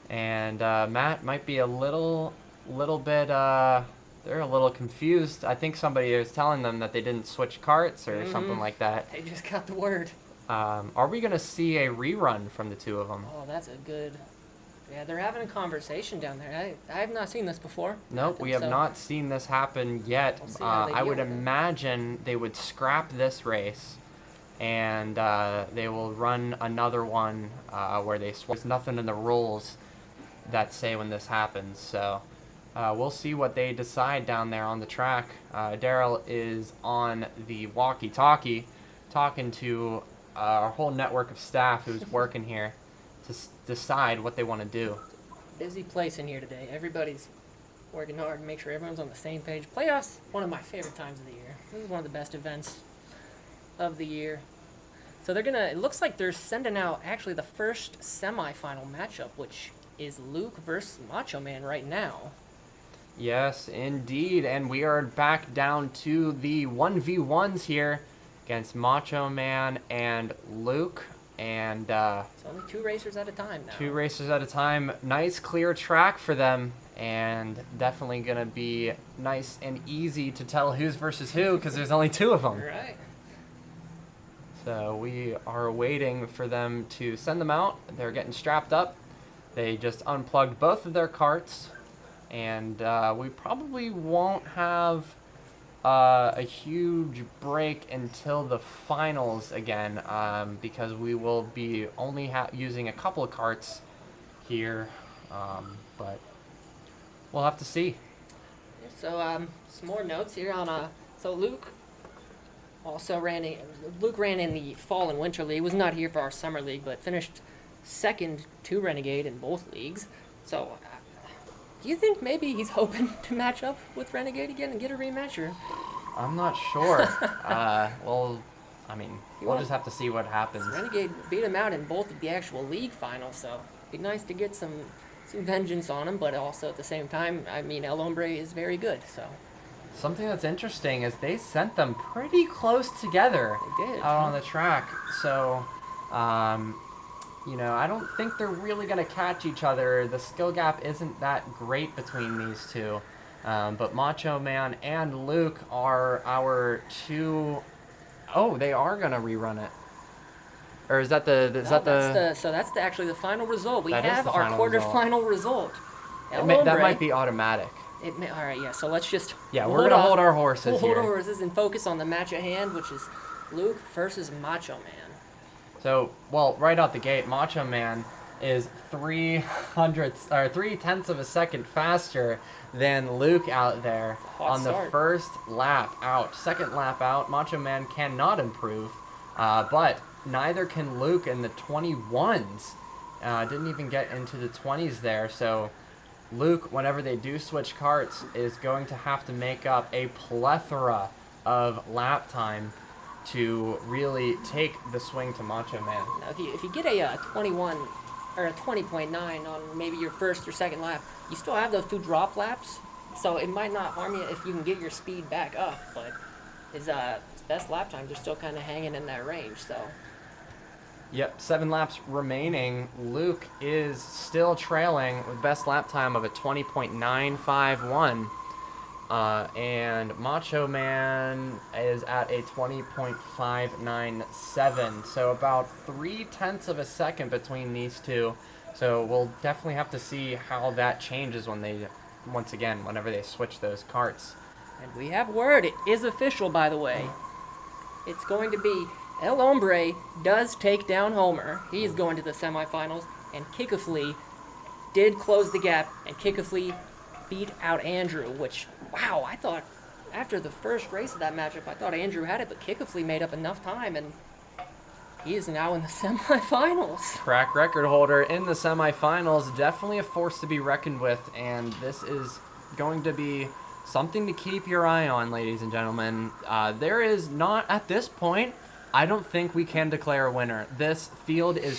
and Matt might be a little bit they're a little confused. I think somebody is telling them that they didn't switch carts or something like that. They just got the word. Are we gonna see a rerun from the two of them? Oh, that's a good... Yeah, they're having a conversation down there. I have not seen this before. Nope, we have not seen this happen yet. We'll see how they I would deal with it. imagine they would scrap this race, and they will run another one where they swap. There's nothing in the rules that say when this happens, so we'll see what they decide down there on the track. Daryl is on the walkie-talkie talking to our whole network of staff who's working here, decide what they want to do. Busy place in here today. Everybody's working hard to make sure everyone's on the same page. Playoffs, one of my favorite times of the year. This is one of the best events of the year. So it looks like they're sending out actually the first semifinal matchup, which is Luke versus Macho Man right now. Yes, indeed. And we are back down to the 1v1s here against Macho Man and Luke. And It's only 2 racers at a time now. 2 racers at a time. Nice clear track for them. And definitely going to be nice and easy to tell who's versus who because there's only 2 of them. Right. So we are waiting for them to send them out. They're getting strapped up. They just unplugged both of their carts. And we probably won't have a huge break until the finals again because we will be only using a couple of carts here. But we'll have to see. So some more notes here on so Luke ran in the fall and winter league. Was not here for our summer league, but finished second to Renegade in both leagues. So do you think maybe he's hoping to match up with Renegade again and get a rematch? Or I'm not sure. Well, I mean, we'll just have to see what happens. Renegade beat him out in both of the actual league finals, so it'd be nice to get some vengeance on him, but also at the same time, I mean, El Hombre is very good, so. Something that's interesting is they sent them pretty close together They did, out on the track. So, you know, I don't think they're really going to catch each other. The skill gap isn't that great between these 2. But Macho Man and Luke are our 2... Oh, they are going to rerun it. Or is that So that's actually the final result. We have our quarterfinal result. That might be automatic. All right, yeah. So let's just. Yeah, we're gonna hold our horses We'll hold here. our horses and focus on the match at hand, which is Luke versus Macho Man. So, well, right out the gate, Macho Man is 3/10 of a second faster than Luke out there on the first lap out. Second lap out, Macho Man cannot improve, but neither can Luke in the 21s. Didn't even get into the 20s there, so Luke, whenever they do switch carts, is going to have to make up a plethora of lap time to really take the swing to Macho Man. Now, if you get a 21 or a 20.9 on maybe your first or second lap, you still have those 2 drop laps, so it might not harm you if you can get your speed back up, but his best lap times are still kind of hanging in that range, so. Yep, 7 laps remaining. Luke is still trailing with best lap time of a 20.951. And Macho Man is at a 20.597. So about 0.3 of a second between these 2. So we'll definitely have to see how that changes whenever they switch those carts. And we have word. It is official, by the way. It's going to be El Hombre does take down Homer. He is going to the semifinals, and Kickley did close the gap, and Kickley beat out Andrew, which, wow, I thought after the first race of that matchup, I thought Andrew had it, but Kickley made up enough time, and he is now in the semifinals. Track record holder in the semifinals, definitely a force to be reckoned with, and this is going to be something to keep your eye on, ladies and gentlemen. There is not, at this point, I don't think we can declare a winner. This field is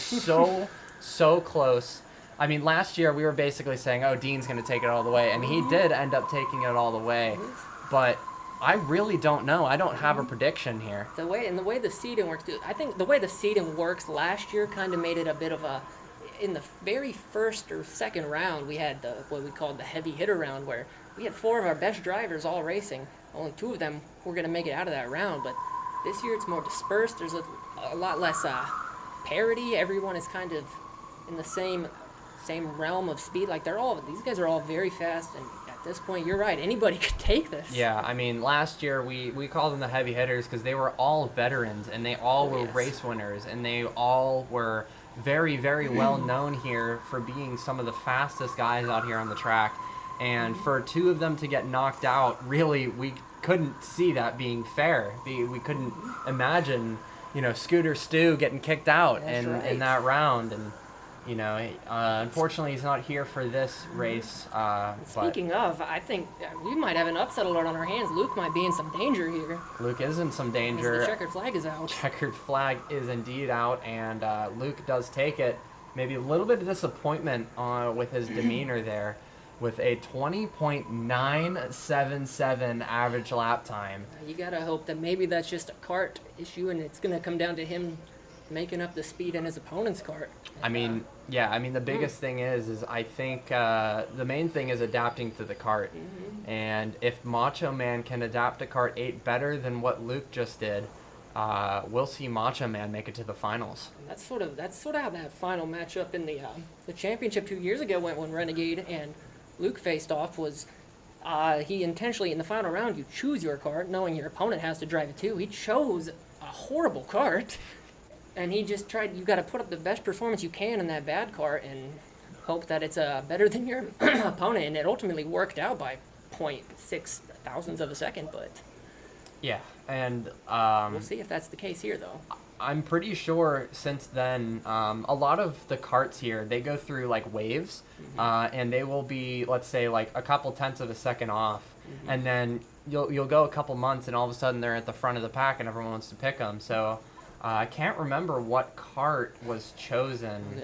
so close. I mean, last year we were basically saying, oh, Dean's going to take it all the way, and he did end up taking it all the way. But I really don't know. I don't have a prediction here. The way the seeding works, I think the way the seeding works last year kind of made it a bit of a. In the very first or second round, we had what we called the heavy hitter round, where we had 4 of our best drivers all racing. Only 2 of them were going to make it out of that round, but this year it's more dispersed. There's a lot less parity. Everyone is kind of in the same realm of speed. Like these guys are all very fast, and at this point, you're right. Anybody could take this. Yeah, I mean, last year we called them the heavy hitters because they were all veterans, and they all were race winners, and they all were very, very well known here for being some of the fastest guys out here on the track. And for 2 of them to get knocked out, really, we couldn't see that being fair. We couldn't imagine, Scooter Stu getting kicked out in that round. And Unfortunately, he's not here for this race. Speaking of, I think we might have an upset alert on our hands. Luke might be in some danger here. Luke is in some As danger. the checkered flag is out. Checkered flag is indeed out, and Luke does take it. Maybe a little bit of disappointment with his demeanor there, with a 20.977 average lap time. You gotta hope that maybe that's just a kart issue, and it's gonna come down to him making up the speed in his opponent's kart. The biggest thing is I think the main thing is adapting to the kart. And if Macho Man can adapt to kart 8 better than what Luke just did, we'll see Macho Man make it to the finals. That's sort of how that final matchup in the championship 2 years ago went when Renegade and Luke faced off. Was he intentionally in the final round, you choose your kart knowing your opponent has to drive it too. He chose a horrible kart. And he just tried, you got to put up the best performance you can in that bad kart and hope that it's better than your opponent. And it ultimately worked out by 0.6 thousandths of a second, but yeah, and we'll see if that's the case here, though. I'm pretty sure since then, a lot of the karts here, they go through like waves, and they will be, let's say, like a couple tenths of a second off, and then you'll go a couple months, and all of a sudden they're at the front of the pack, and everyone wants to pick them. So I can't remember what kart was chosen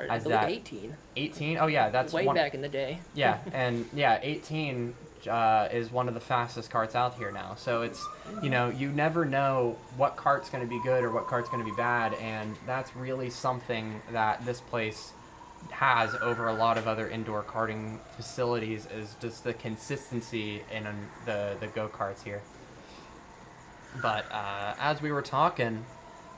as that. 18. 18? Oh yeah, that's way back in the day. Yeah, and 18 is one of the fastest karts out here now. So it's, you never know what kart's going to be good or what kart's going to be bad, and that's really something that this place has over a lot of other indoor karting facilities, is just the consistency in the go-karts here. But as we were talking,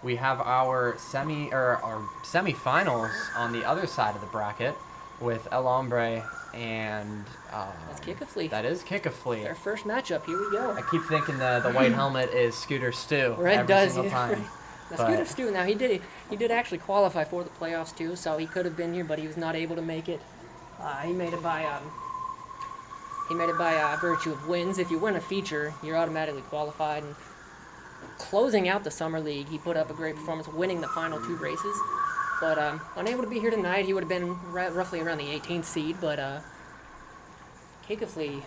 we have our semifinals on the other side of the bracket with El Hombre and that's Kick-a-Flea. That is Kick-a-Flea. Their first matchup. Here we go. I keep thinking the white helmet is Scooter Stu every single time. Now, Scooter Stu. Now he did actually qualify for the playoffs too, so he could have been here, but he was not able to make it. He made it by virtue of wins. If you win a feature, you're automatically qualified. And closing out the summer league, he put up a great performance, winning the final 2 races. But unable to be here tonight. He would have been roughly around the 18th seed. But Kick-a-Flea,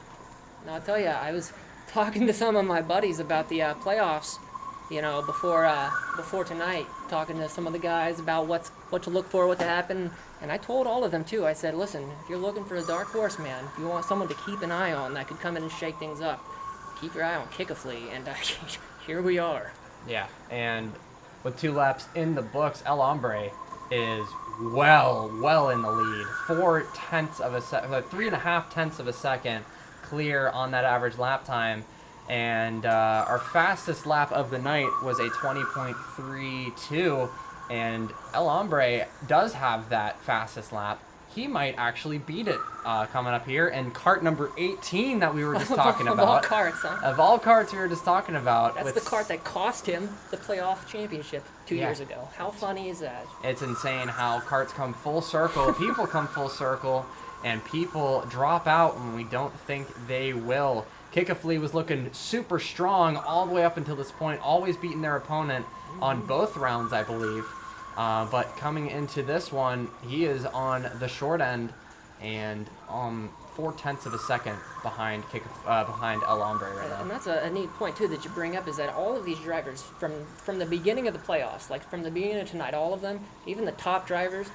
now I'll tell you, I was talking to some of my buddies about the playoffs, before tonight, talking to some of the guys about what to look for, what to happen. And I told all of them too. I said, listen, if you're looking for a dark horse, man, if you want someone to keep an eye on that could come in and shake things up, keep your eye on Kick-a-Flea. And here we are. Yeah, and with 2 laps in the books, El Hombre is well in the lead. 3.5 tenths of a second clear on that average lap time. And our fastest lap of the night was a 20.32. And El Hombre does have that fastest lap. He might actually beat it coming up here. And kart number 18 that we were just talking about. Of all karts, huh? Of all karts we were just talking about. That's the kart that cost him the playoff championship 2 years ago. How funny is that? It's insane how karts come full circle, people come full circle, and people drop out when we don't think they will. Kick-a-Flea was looking super strong all the way up until this point, always beating their opponent on both rounds, I believe. But coming into this one, he is on the short end and 4 tenths of a second behind El Hombre right now. And that's a neat point too that you bring up, is that all of these drivers from the beginning of the playoffs, like from the beginning of tonight, all of them, even the top drivers,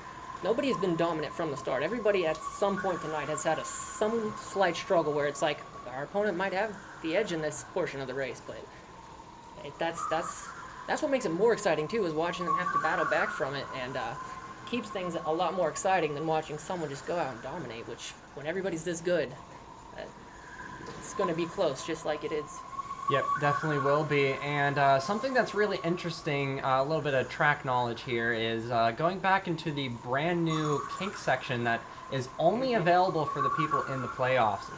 nobody has been dominant from the start. Everybody at some point tonight has had some slight struggle where it's like our opponent might have the edge in this portion of the race, but that's what makes it more exciting too, is watching them have to battle back from it, and keeps things a lot more exciting than watching someone just go out and dominate, which when everybody's this good, it's going to be close, just like it is. Yep, definitely will be. And something that's really interesting, a little bit of track knowledge here, is going back into the brand new kink section that is only available for the people in the playoffs.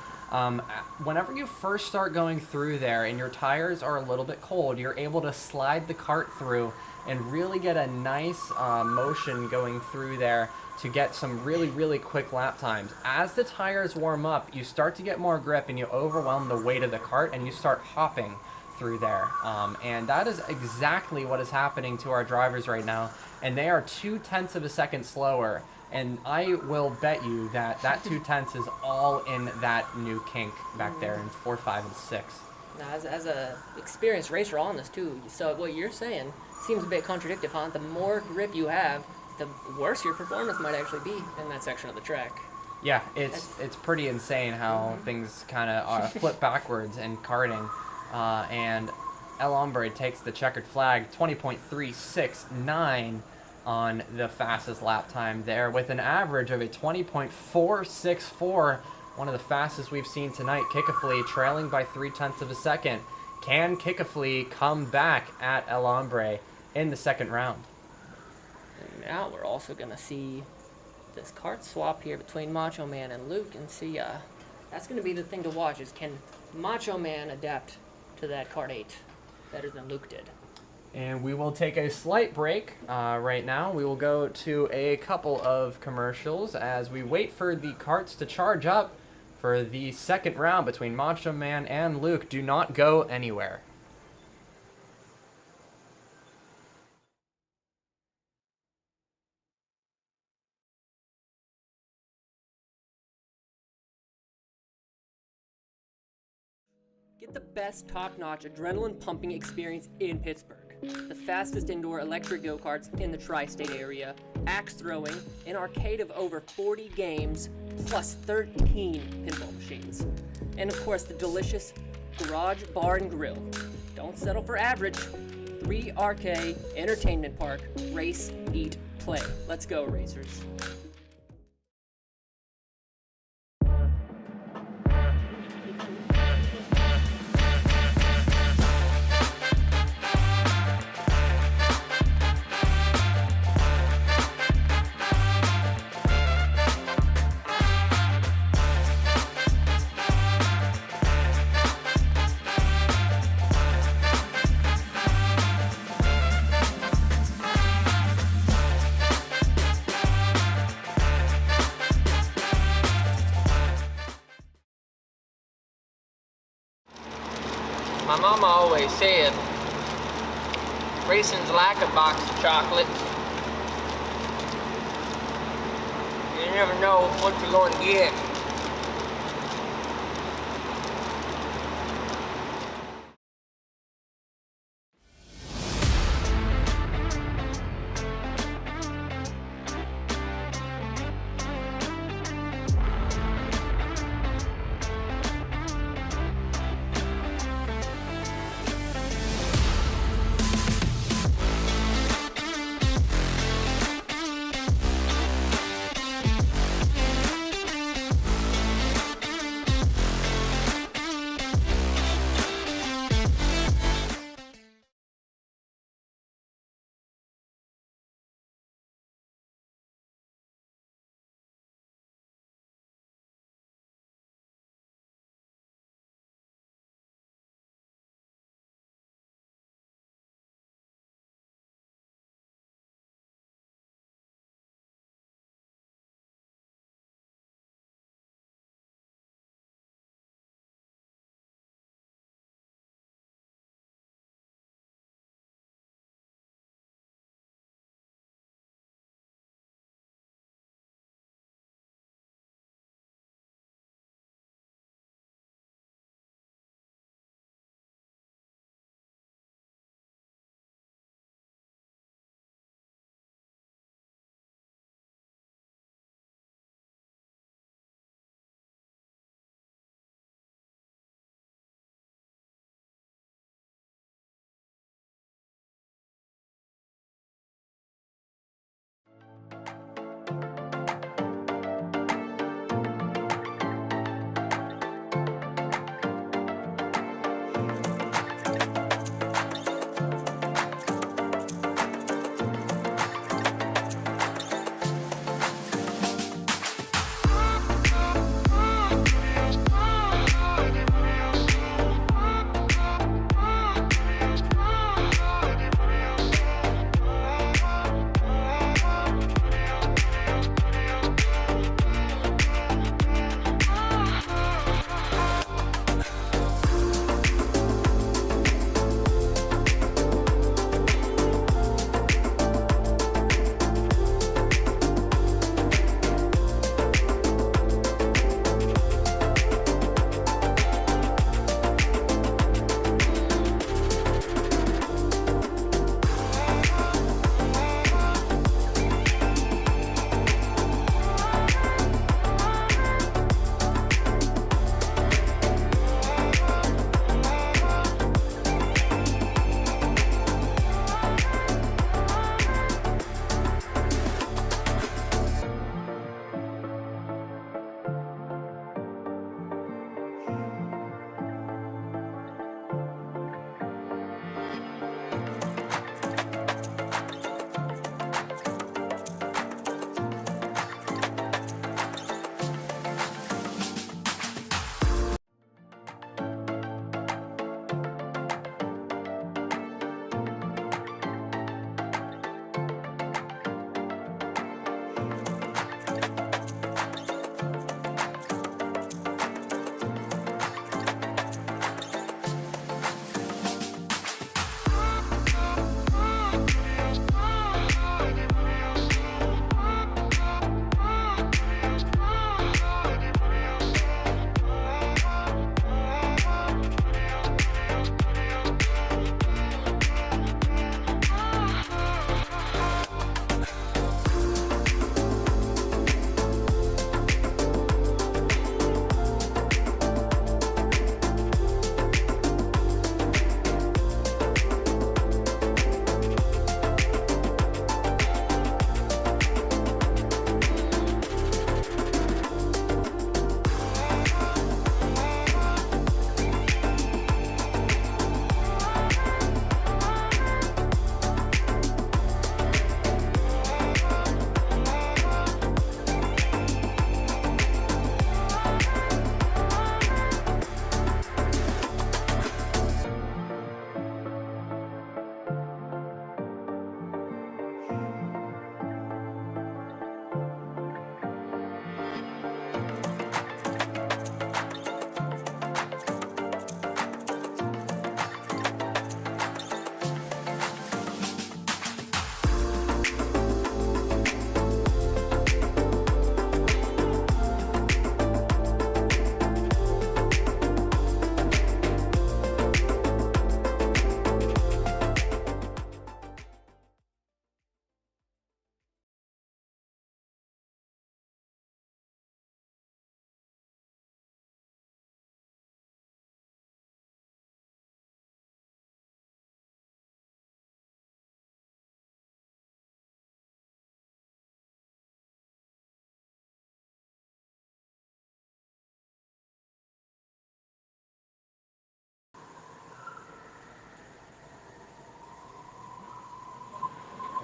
Whenever you first start going through there and your tires are a little bit cold, you're able to slide the kart through and really get a nice motion going through there to get some really quick lap times. As the tires warm up, you start to get more grip and you overwhelm the weight of the kart and you start hopping through there. And that is exactly what is happening to our drivers right now. And they are 2 tenths of a second slower And I will bet you that that 2/10 is all in that new kink back there in 4, 5, and 6. Now, as a experienced racer on this too, so what you're saying seems a bit contradictory, huh? The more grip you have, the worse your performance might actually be in that section of the track. Yeah, it's pretty insane how things kind of flip backwards in karting. And El Hombre takes the checkered flag, 20.369 on the fastest lap time there, with an average of a 20.464, one of the fastest we've seen tonight. Kikafli trailing by 0.3 of a second. Can Kikafli come back at El Hombre in the second round? And now we're also going to see this kart swap here between Macho Man and Luke, and see, that's going to be the thing to watch, is can Macho Man adapt to that kart 8 better than Luke did? And we will take a slight break right now. We will go to a couple of commercials as we wait for the karts to charge up for the second round between Macho Man and Luke. Do not go anywhere. Get the best top-notch adrenaline-pumping experience in Pittsburgh. The fastest indoor electric go-karts in the tri-state area, axe throwing, an arcade of over 40 games, plus 13 pinball machines. And of course, the delicious Garage Bar and Grill. Don't settle for average. 3RK Entertainment Park. Race, eat, play. Let's go, racers. My mama always said, racing's like a box of chocolates. You never know what you're going to get.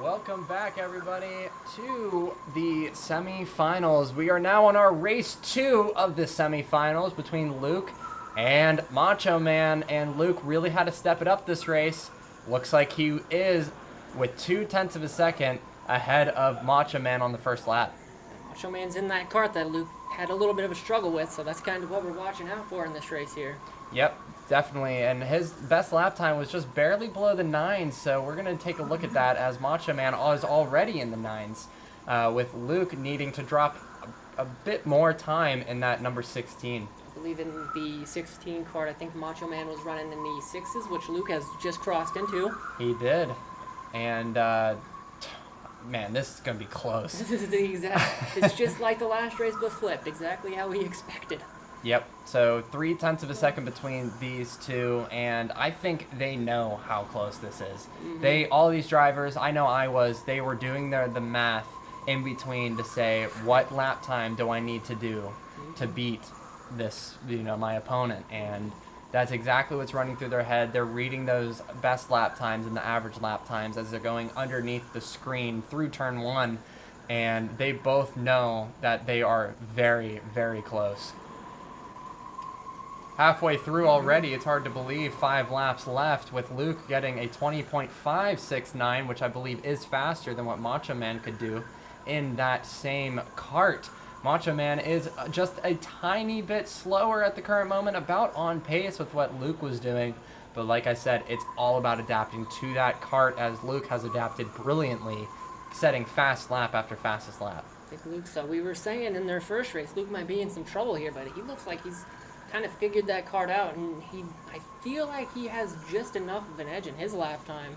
Welcome back, everybody, to the semifinals. We are now on our race 2 of the semifinals between Luke and Macho Man, and Luke really had to step it up this race. Looks like he is, with 0.2 of a second, ahead of Macho Man on the first lap. Macho Man's in that cart that Luke had a little bit of a struggle with, so that's kind of what we're watching out for in this race here. Yep, definitely, and his best lap time was just barely below the 9s, so we're going to take a look at that as Macho Man is already in the 9s, with Luke needing to drop a bit more time in that number 16. I believe in the 16 cart, I think Macho Man was running in the 6s, which Luke has just crossed into. He did, and man, this is going to be close. This is the exact, it's just like the last race but flipped, exactly how we expected. Yep, so 0.3 of a second between these two, and I think they know how close this is. All these drivers, I know they were doing the math in between to say, what lap time do I need to do to beat this, my opponent? And that's exactly what's running through their head. They're reading those best lap times and the average lap times as they're going underneath the screen through turn 1, and they both know that they are very, very close. Halfway through already, it's hard to believe, 5 laps left, with Luke getting a 20.569, which I believe is faster than what Macho Man could do in that same cart. Macho Man is just a tiny bit slower at the current moment, about on pace with what Luke was doing. But like I said, it's all about adapting to that cart, as Luke has adapted brilliantly, setting fast lap after fastest lap. I think Luke, so we were saying in their first race, Luke might be in some trouble here, but he looks like he's kind of figured that cart out, and I feel like he has just enough of an edge in his lap time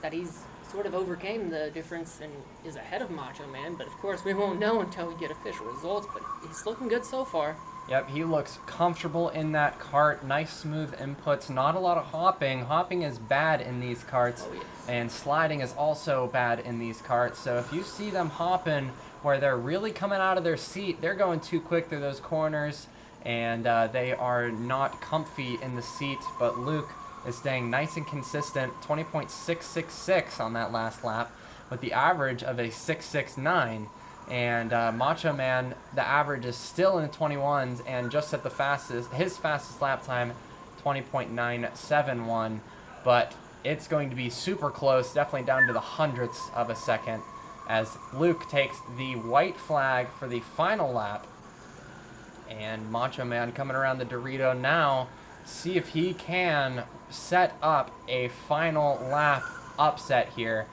that he's sort of overcame the difference and is ahead of Macho Man. But of course we won't know until we get official results, but he's looking good so far. Yep, he looks comfortable in that cart. Nice smooth inputs, not a lot of hopping. Hopping is bad in these carts, and sliding is also bad in these carts. So if you see them hopping where they're really coming out of their seat, they're going too quick through those corners, and they are not comfy in the seat. But Luke is staying nice and consistent, 20.666 on that last lap, with the average of a 669. And Macho Man, the average is still in the 21s, and just at his fastest lap time, 20.971. But it's going to be super close, definitely down to the hundredths of a second, as Luke takes the white flag for the final lap. And Macho Man coming around the Dorito now, see if he can set up a final lap upset here.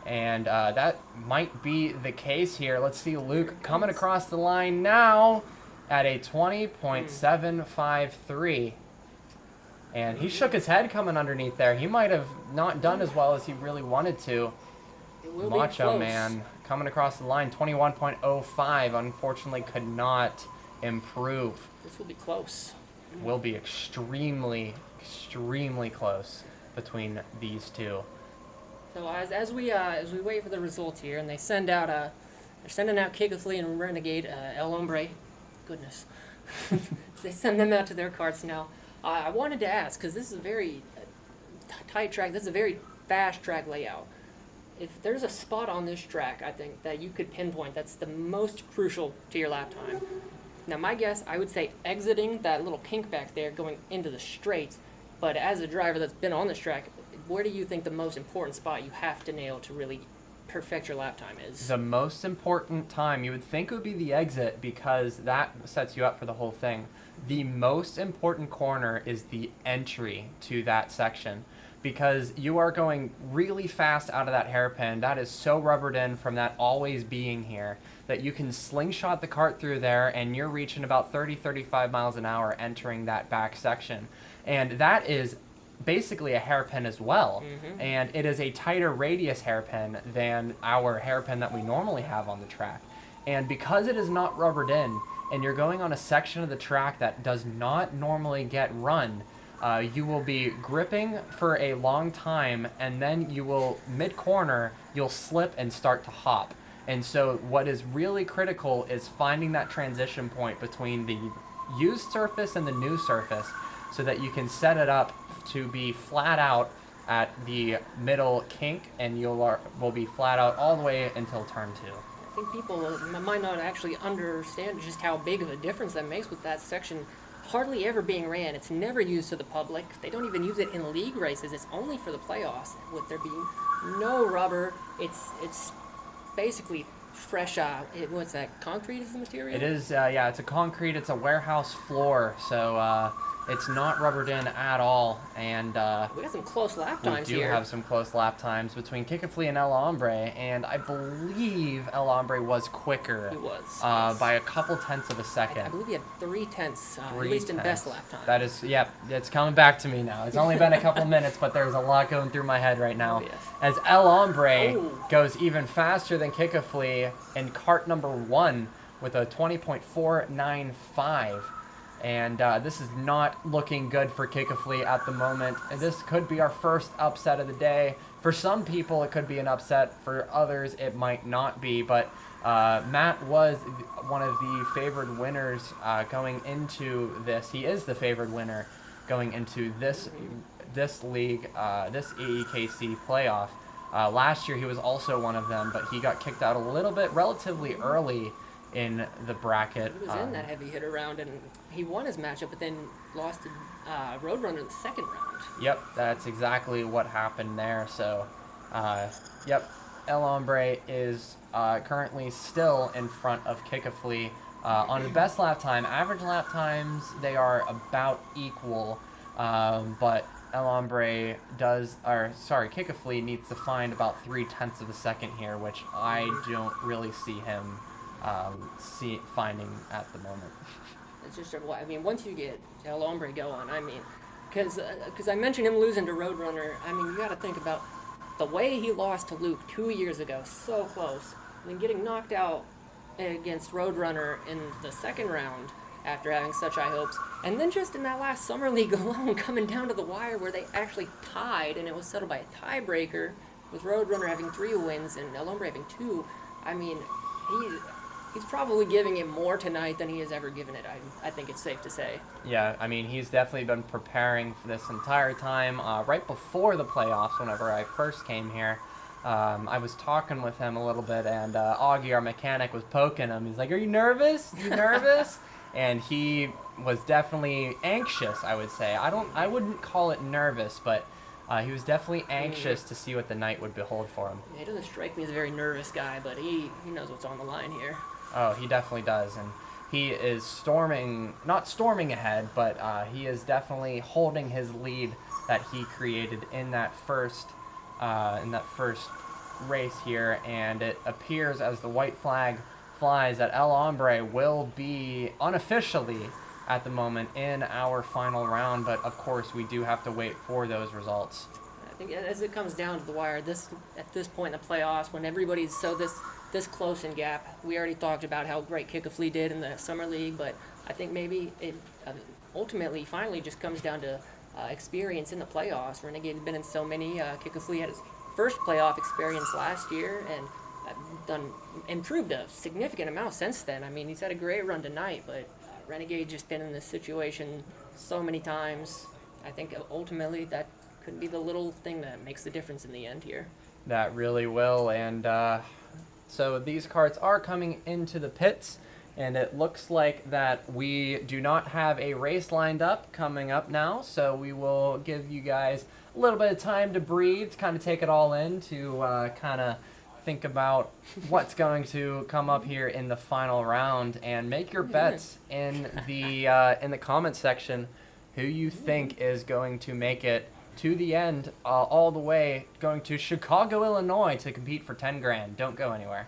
And that might be the case here. Let's see Luke coming across the line now at a 20.753. And he shook his head coming underneath there. He might have not done as well as he really wanted to. Macho Man coming across the line, 21.05. Unfortunately could not improve. This will be close. Will be extremely, extremely close between these two. So as we wait for the results here, and they send out they're sending out Kigley and Renegade, El Hombre, goodness, they send them out to their carts now. I wanted to ask, because this is a very tight track. This is a very fast track layout. If there's a spot on this track, I think that you could pinpoint that's the most crucial to your lap time. Now, my guess, I would say exiting that little kink back there, going into the straights. But as a driver that's been on this track, where do you think the most important spot you have to nail to really perfect your lap time is? The most important time, you would think it would be the exit, because that sets you up for the whole thing. The most important corner is the entry to that section, because you are going really fast out of that hairpin. That is so rubbered in from that always being here that you can slingshot the cart through there, and you're reaching about 30-35 miles an hour entering that back section. And that is basically a hairpin as well. And it is a tighter radius hairpin than our hairpin that we normally have on the track. And because it is not rubbered in, and you're going on a section of the track that does not normally get run, you will be gripping for a long time, and then you will, mid-corner, you'll slip and start to hop. And so what is really critical is finding that transition point between the used surface and the new surface, so that you can set it up to be flat out at the middle kink, and will be flat out all the way until turn 2. I think people might not actually understand just how big of a difference that makes with that section hardly ever being ran. It's never used to the public. They don't even use it in league races. It's only for the playoffs. With there being no rubber, it's basically fresh. What's that? Concrete is the material? It is. Yeah, it's a concrete. It's a warehouse floor, so it's not rubbered in at all. And we got some close lap times we do here. have some close lap times between Kikafli and El Hombre, and I believe El Hombre was quicker. He was. By a couple tenths of a second. I believe he had 3/10, at least in best lap time. That is, yep, it's coming back to me now. It's only been a couple minutes, but there's a lot going through my head right now. Oh, yes. As El Hombre goes even faster than Kikafli in kart number 1 with a 20.495. And this is not looking good for Kikafli at the moment. And this could be our first upset of the day. For some people, it could be an upset. For others, it might not be. But Matt was one of the favored winners going into this. He is the favored winner going into this league, this AEKC playoff. Last year, he was also one of them, but he got kicked out a little bit relatively early in the bracket. He was in that heavy hitter round, and he won his matchup, but then lost to Roadrunner in the second round. Yep, that's exactly what happened there. So, yep, El Hombre is currently still in front of Kikafli on the best lap time. Average lap times, they are about equal, but El Hombre Kikafli needs to find about 3/10 of a second here, which I don't really see him finding at the moment. It's just, I mean, once you get El Hombre going, I mean, because I mentioned him losing to Roadrunner. I mean, you got to think about the way he lost to Luke 2 years ago, so close, and then getting knocked out against Roadrunner in the second round after having such high hopes, and then just in that last Summer League alone, coming down to the wire where they actually tied, and it was settled by a tiebreaker, with Roadrunner having 3 wins and El Hombre having 2. I mean, he's probably giving it more tonight than he has ever given it. I think it's safe to say. Yeah, I mean, he's definitely been preparing for this entire time. Right before the playoffs, whenever I first came here, I was talking with him a little bit, and Augie, our mechanic, was poking him. He's like, "Are you nervous? You nervous?" And he was definitely anxious, I would say. I wouldn't call it nervous, but he was definitely anxious to see what the night would behold for him. He doesn't strike me as a very nervous guy, but he knows what's on the line here. Oh, he definitely does, and he is not storming ahead, but he is definitely holding his lead that he created in that first race here, and it appears as the white flag flies that El Hombre will be unofficially at the moment in our final round, but of course we do have to wait for those results. I think as it comes down to the wire, at this point in the playoffs, when everybody's this close in gap, we already talked about how great Kikafli did in the Summer League, but I think maybe it ultimately finally just comes down to experience in the playoffs. Renegade's been in so many. Kikafli had his first playoff experience last year and improved a significant amount since then. I mean, he's had a great run tonight, but Renegade just been in this situation so many times. I think ultimately that could be the little thing that makes the difference in the end here. That really will, and so these karts are coming into the pits, and it looks like that we do not have a race lined up coming up now, so we will give you guys a little bit of time to breathe, kind of take it all in, to kind of think about what's going to come up here in the final round, and make your bets in the comment section who you think is going to make it to the end, all the way going to Chicago, Illinois to compete for 10 grand. Don't go anywhere.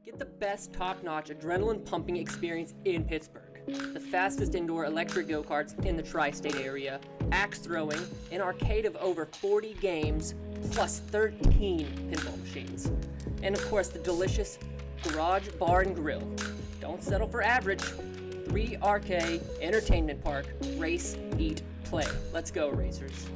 Get the best top-notch adrenaline-pumping experience in Pittsburgh. The fastest indoor electric go-karts in the tri-state area, axe throwing, an arcade of over 40 games, plus 13 pinball machines. And of course, the delicious Garage Bar and Grill. Don't settle for average. 3RK Entertainment Park. Race, eat, play. Let's go, racers.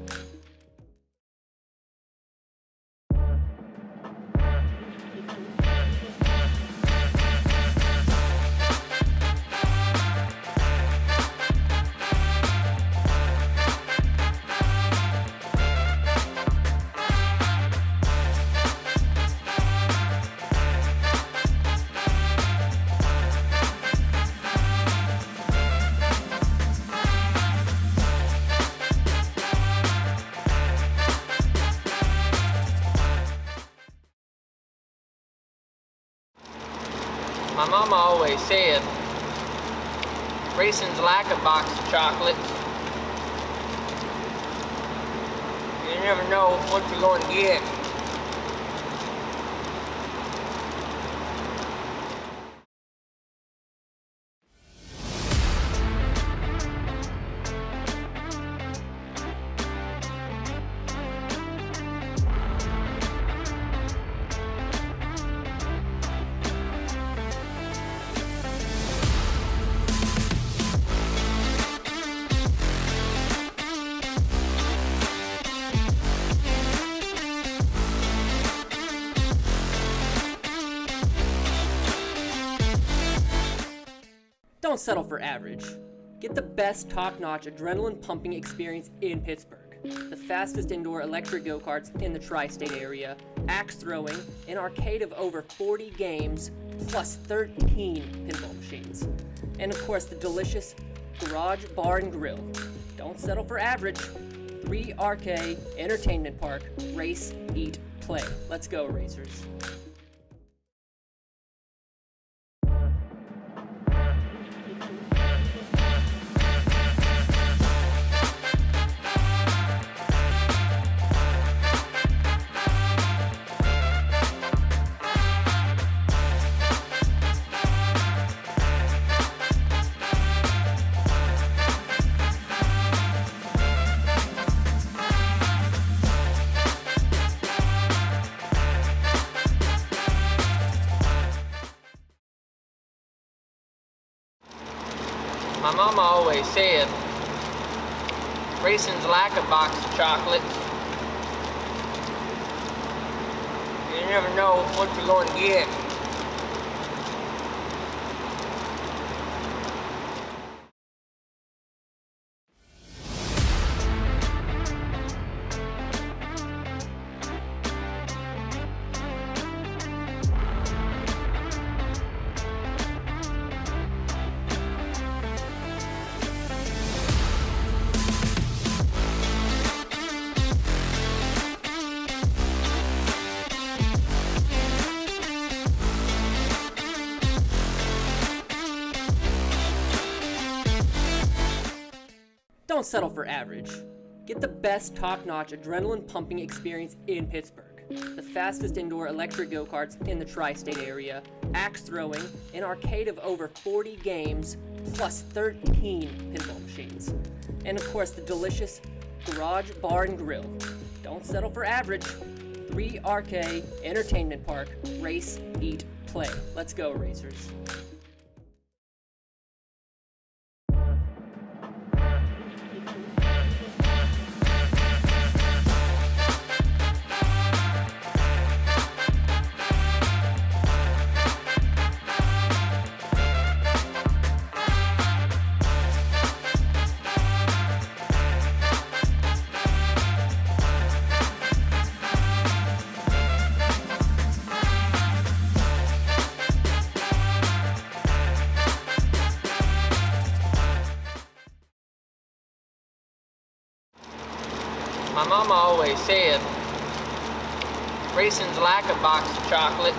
My mama always said, racing's like a box of chocolates. You never know what you're going to get. Don't settle for average. Get the best top-notch adrenaline-pumping experience in Pittsburgh. The fastest indoor electric go-karts in the tri-state area, axe throwing, an arcade of over 40 games, plus 13 pinball machines. And of course, the delicious garage, bar, and grill. Don't settle for average. 3RK Entertainment Park. Race, eat, play. Let's go, racers. My mama always said, racing's like a box of chocolates. You never know what you're going to get. Don't settle for average. Get the best top-notch adrenaline-pumping experience in Pittsburgh. The fastest indoor electric go-karts in the tri-state area, axe throwing, an arcade of over 40 games, plus 13 pinball machines. And of course, the delicious garage, bar, and grill. Don't settle for average. 3RK Entertainment Park. Race, eat, play. Let's go, racers. My mama always said, racing's like a box of chocolates.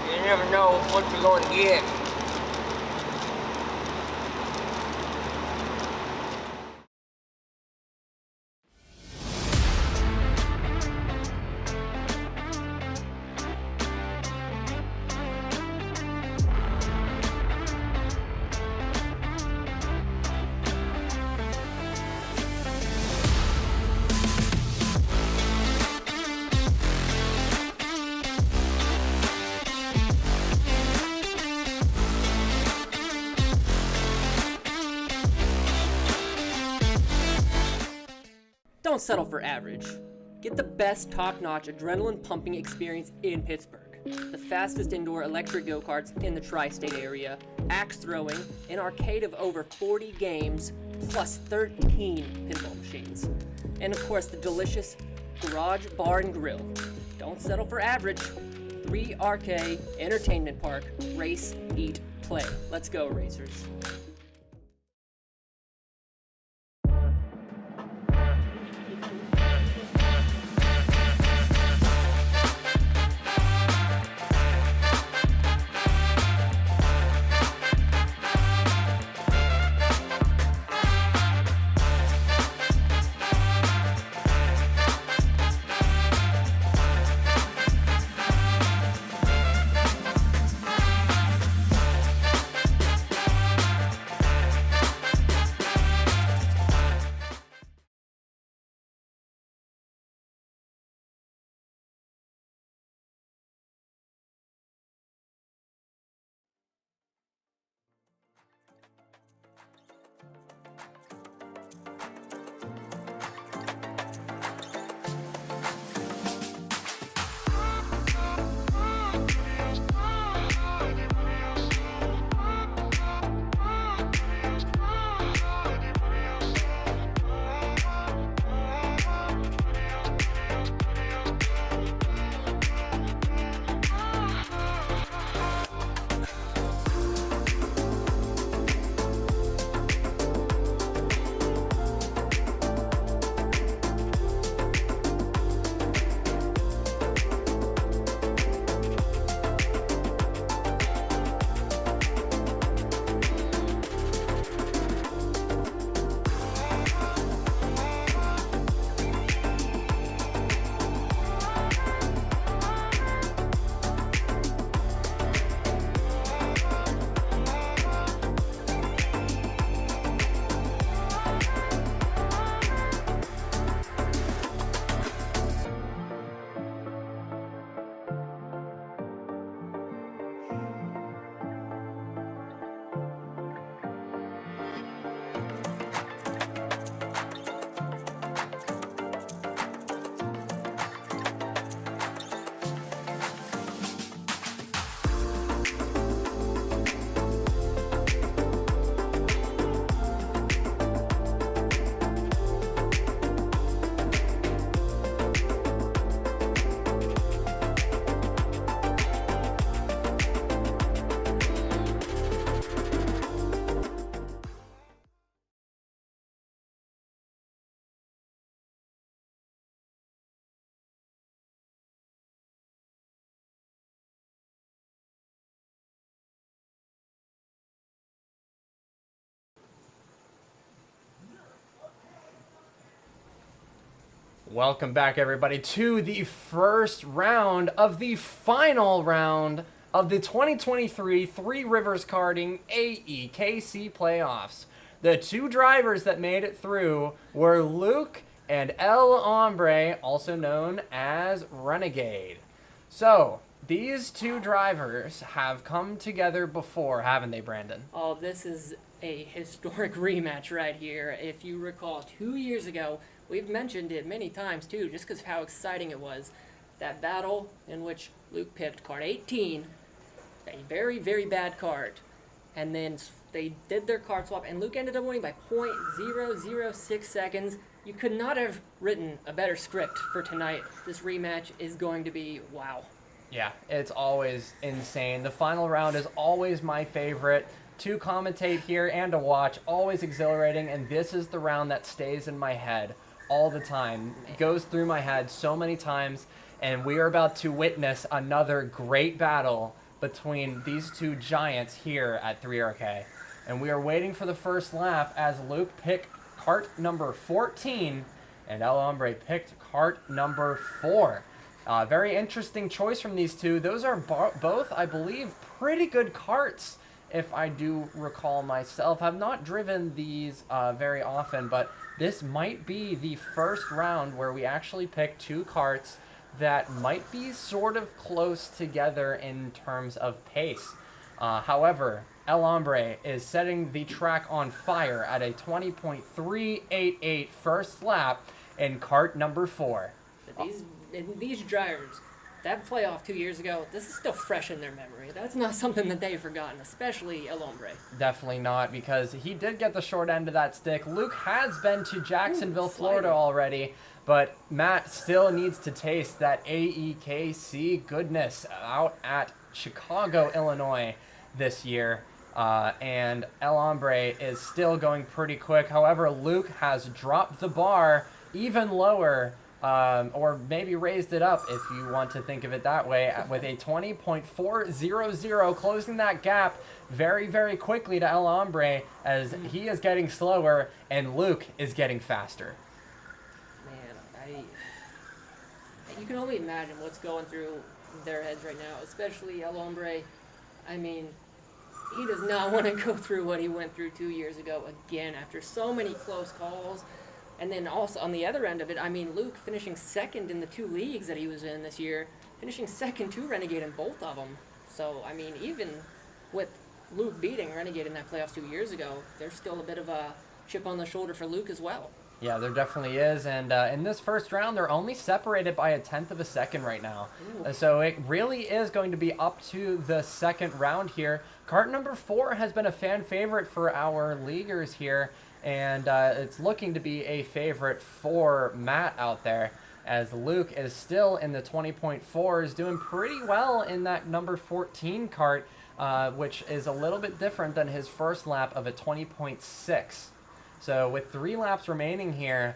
You never know what you're going to get. Don't settle for average. Get the best top-notch adrenaline-pumping experience in Pittsburgh. The fastest indoor electric go-karts in the tri-state area, axe throwing, an arcade of over 40 games, plus 13 pinball machines. And of course, the delicious garage, bar, and grill. Don't settle for average. 3RK Entertainment Park. Race, eat, play. Let's go, racers. Welcome back, everybody, to the first round of the final round of the 2023 Three Rivers Karting AEKC playoffs. The two drivers that made it through were Luke and El Hombre, also known as Renegade. So, these two drivers have come together before, haven't they, Brandon? Oh, this is a historic rematch right here. If you recall, 2 years ago, we've mentioned it many times too, just because of how exciting it was. That battle in which Luke picked cart 18, a very, very bad cart, and then they did their cart swap, and Luke ended up winning by .006 seconds. You could not have written a better script for tonight. This rematch is going to be wow. Yeah, it's always insane. The final round is always my favorite to commentate here and to watch. Always exhilarating, and this is the round that stays in my head all the time. It goes through my head so many times, and we are about to witness another great battle between these two giants here at 3RK. And we are waiting for the first lap as Luke picked cart number 14 and El Hombre picked cart number 4. Very interesting choice from these two. Those are both, I believe, pretty good carts, if I do recall myself. I've not driven these very often, but this might be the first round where we actually pick two carts that might be sort of close together in terms of pace. However, El Hombre is setting the track on fire at a 20.388 first lap in cart number 4. These drivers, that playoff 2 years ago, this is still fresh in their memory. That's not something that they've forgotten, especially El Hombre. Definitely not, because he did get the short end of that stick. Luke has been to Jacksonville, Florida already, but Matt still needs to taste that AEKC goodness out at Chicago, Illinois this year. And El Hombre is still going pretty quick. However, Luke has dropped the bar even lower, or maybe raised it up if you want to think of it that way, with a 20.400, closing that gap very, very quickly to El Hombre as he is getting slower and Luke is getting faster. Man, you can only imagine what's going through their heads right now, especially El Hombre. I mean, he does not want to go through what he went through 2 years ago again after so many close calls. And then also on the other end of it, I mean, Luke finishing second in the two leagues that he was in this year, finishing second to Renegade in both of them. So, I mean, even with Luke beating Renegade in that playoffs 2 years ago, there's still a bit of a chip on the shoulder for Luke as well. Yeah, there definitely is. And in this first round, they're only separated by 1/10 of a second right now. So it really is going to be up to the second round here. Cart number 4 has been a fan favorite for our leaguers here. And it's looking to be a favorite for Matt out there, as Luke is still in the 20.4s, doing pretty well in that number 14 cart, which is a little bit different than his first lap of a 20.6. So with 3 laps remaining here,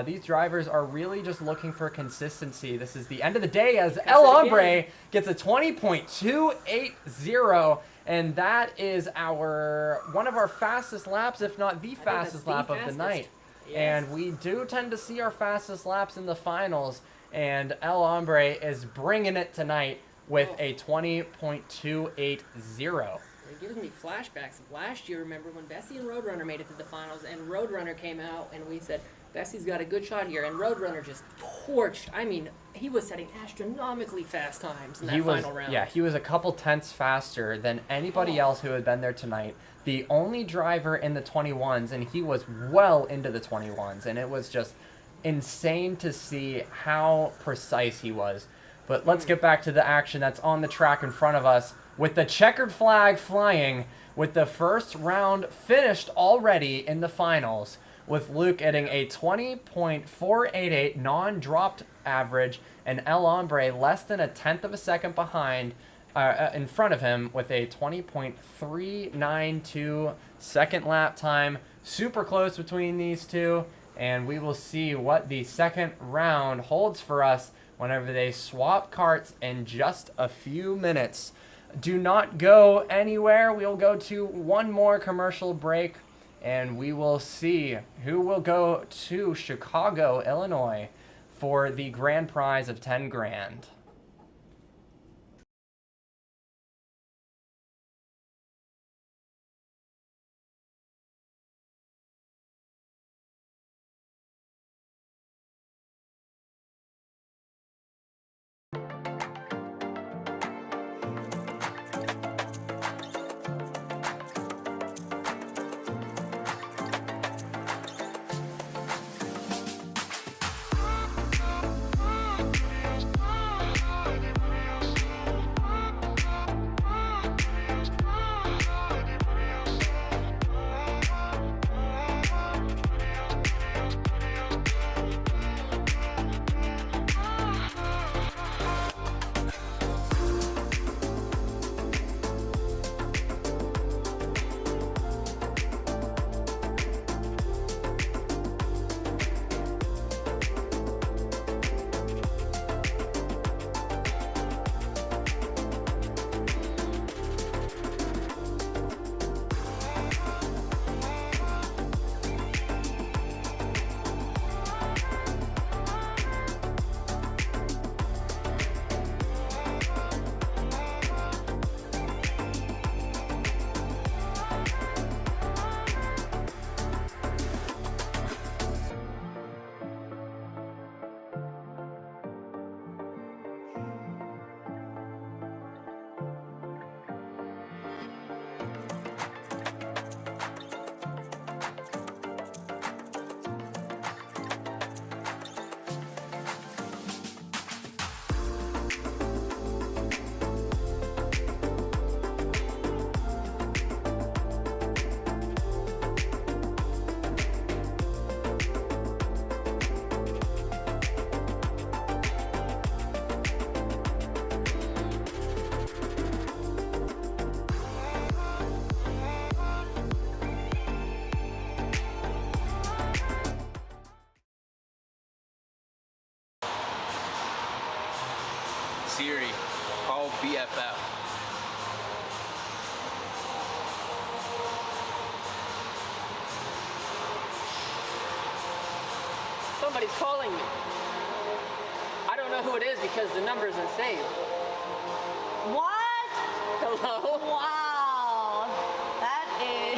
these drivers are really just looking for consistency. This is the end of the day as El Hombre gets a 20.280. And that is one of our fastest laps, if not the fastest lap of the night. Yes. And we do tend to see our fastest laps in the finals. And El Hombre is bringing it tonight with a 20.280. It gives me flashbacks of last year. Remember when Bessie and Roadrunner made it to the finals, and Roadrunner came out, and we said, Bessie's got a good shot here, and Roadrunner just torched. I mean, he was setting astronomically fast times in that final round. Yeah, he was a couple tenths faster than anybody else who had been there tonight. The only driver in the 21s, and he was well into the 21s, and it was just insane to see how precise he was. But let's get back to the action that's on the track in front of us, with the checkered flag flying, with the first round finished already in the finals, with Luke getting a 20.488 non-dropped average, and El Hombre less than 1/10 of a second behind, in front of him with a 20.392 second lap time. Super close between these two, and we will see what the second round holds for us whenever they swap carts in just a few minutes. Do not go anywhere. We'll go to one more commercial break, and we will see who will go to Chicago, Illinois for the grand prize of 10 grand. Siri, call BFF. Somebody's calling me. I don't know who it is because the number isn't saved. What? Hello? Wow. That is...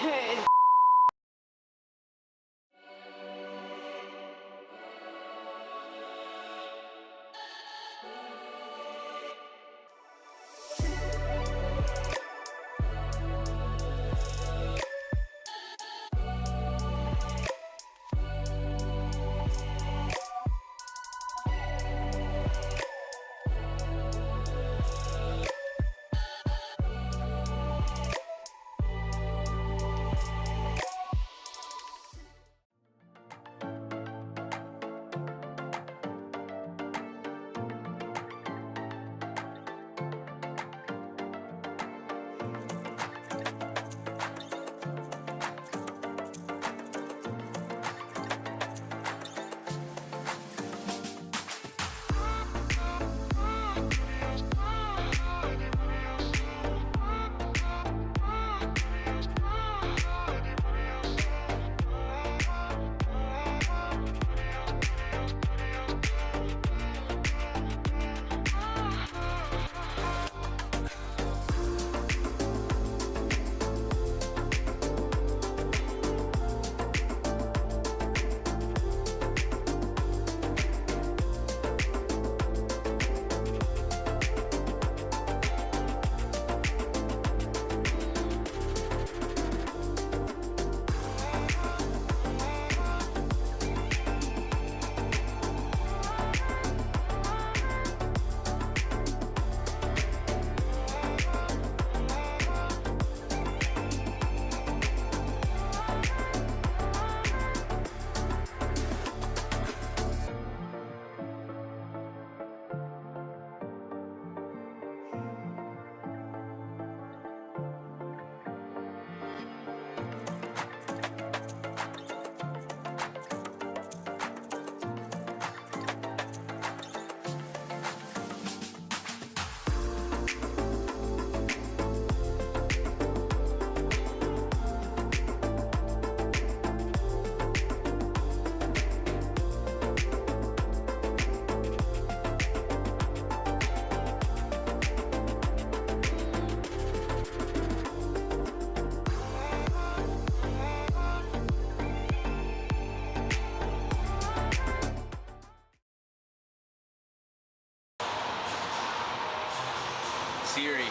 Siri,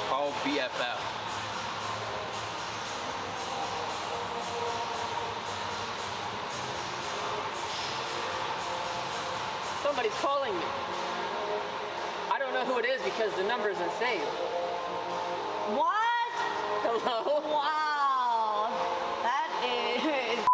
call BFF. Somebody's calling me. I don't know who it is because the number isn't saved. What? Hello? Wow. That is.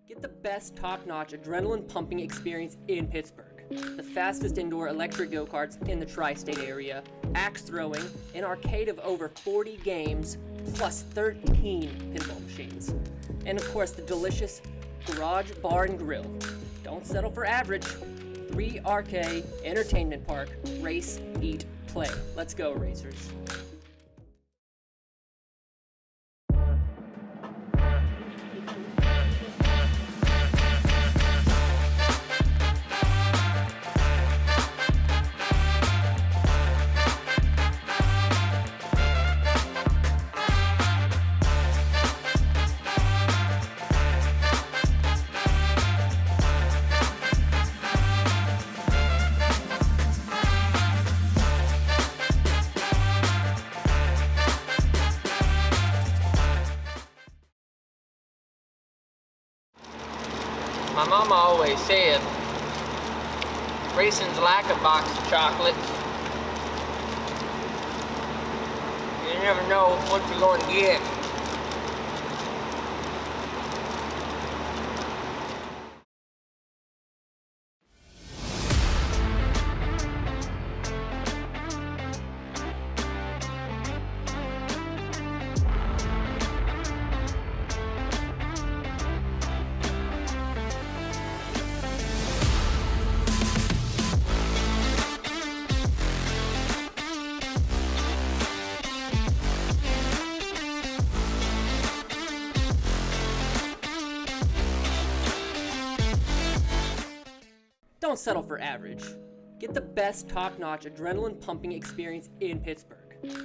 Get the best top-notch adrenaline-pumping experience in Pittsburgh. The fastest indoor electric go-karts in the tri-state area, axe throwing, an arcade of over 40 games, plus 13 pinball machines. And of course the delicious garage, bar, and grill. Don't settle for average. 3RK Entertainment Park. Race, eat, play. Let's go, racers. My mama always said, racing's like a box of chocolates. You never know what you're going to get. Don't settle for average. Get the best top-notch adrenaline-pumping experience in Pittsburgh.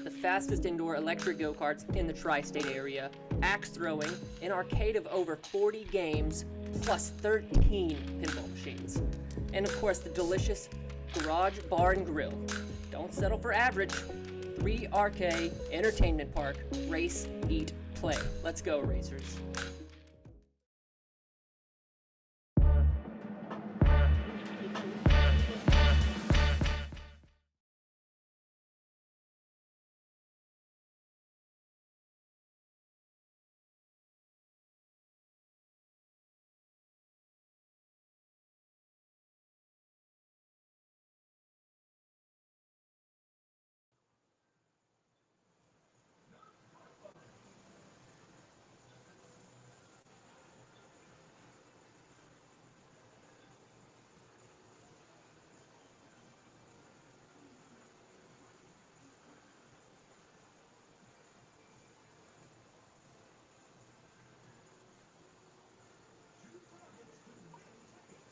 The fastest indoor electric go-karts in the tri-state area, axe throwing, an arcade of over 40 games, plus 13 pinball machines. And of course the delicious garage, bar, and grill. Don't settle for average. 3RK Entertainment Park. Race, eat, play. Let's go, racers.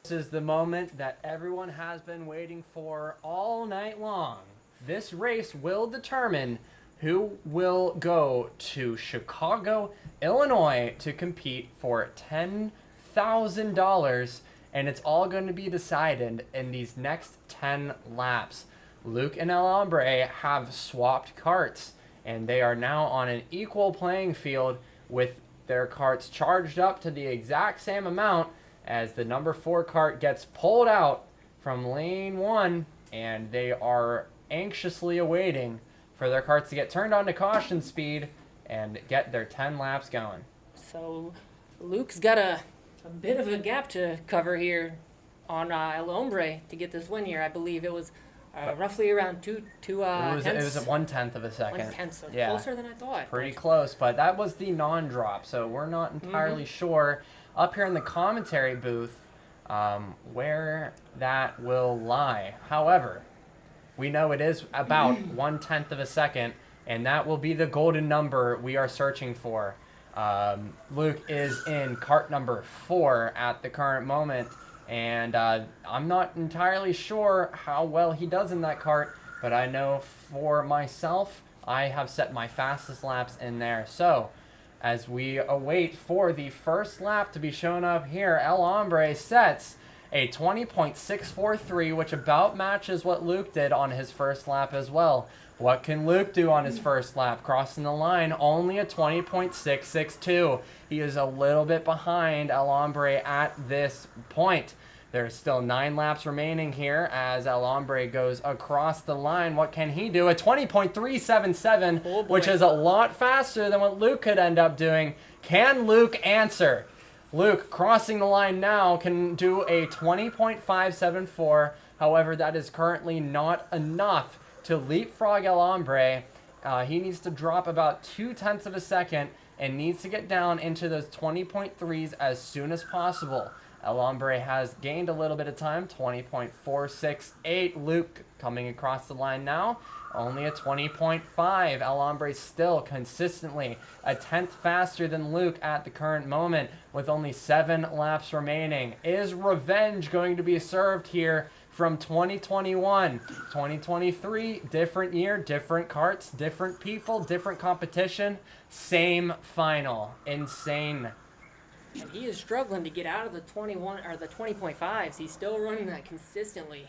This is the moment that everyone has been waiting for all night long. This race will determine who will go to Chicago, Illinois to compete for $10,000, and it's all going to be decided in these next 10 laps. Luke and El Hombre have swapped karts, and they are now on an equal playing field with their karts charged up to the exact same amount as the number 4 kart gets pulled out from lane 1, and they are anxiously awaiting for their karts to get turned on to caution speed and get their 10 laps going. So Luke's got a bit of a gap to cover here on El Hombre to get this win here. I believe it was roughly around two it was a 1/10 of a second. 1/10, so yeah. closer than I thought. Pretty close, but that was the non-drop, so we're not entirely sure up here in the commentary booth where that will lie. However, we know it is about 1/10 of a second, and that will be the golden number we are searching for. Luke is in kart number 4 at the current moment, and I'm not entirely sure how well he does in that kart, but I know for myself, I have set my fastest laps in there. So, as we await for the first lap to be shown up here, El Hombre sets a 20.643, which about matches what Luke did on his first lap as well. What can Luke do on his first lap? Crossing the line, only a 20.662. He is a little bit behind El Hombre at this point. There's still 9 laps remaining here as El Hombre goes across the line. What can he do? A 20.377, which is a lot faster than what Luke could end up doing. Can Luke answer? Luke, crossing the line now, can do a 20.574. However, that is currently not enough to leapfrog El Hombre. He needs to drop about 0.2 of a second and needs to get down into those 20.3s as soon as possible. El Hombre has gained a little bit of time, 20.468. Luke coming across the line now, only a 20.5. El Hombre still consistently a 10th faster than Luke at the current moment with only 7 laps remaining. Is revenge going to be served here from 2021? 2023, different year, different karts, different people, different competition, same final. Insane. And he is struggling to get out of the 21 or the 20.5s. He's still running that consistently.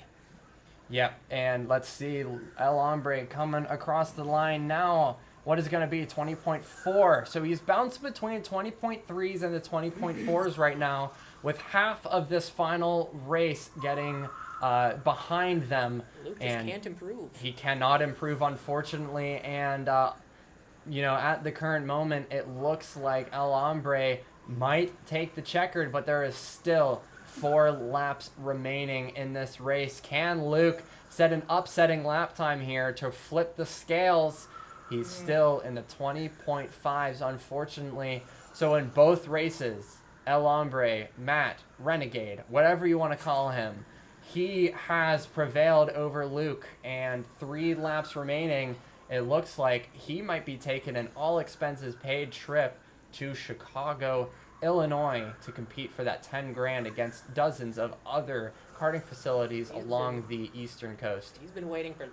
Yep, and let's see, El Hombre coming across the line now. What is going to be 20.4? So he's bounced between 20.3s and the 20.4s right now, with half of this final race getting behind them. Luke just can't improve. He cannot improve, unfortunately, and at the current moment, it looks like El Hombre might take the checkered, but there is still 4 laps remaining in this race. Can Luke set an upsetting lap time here to flip the scales? He's still in the 20.5s, unfortunately. So in both races, El Hombre, Matt, Renegade, whatever you want to call him, he has prevailed over Luke, and 3 laps remaining. It looks like he might be taking an all-expenses-paid trip to Chicago, Illinois to compete for that 10 grand against dozens of other karting facilities along the eastern coast. He's been waiting for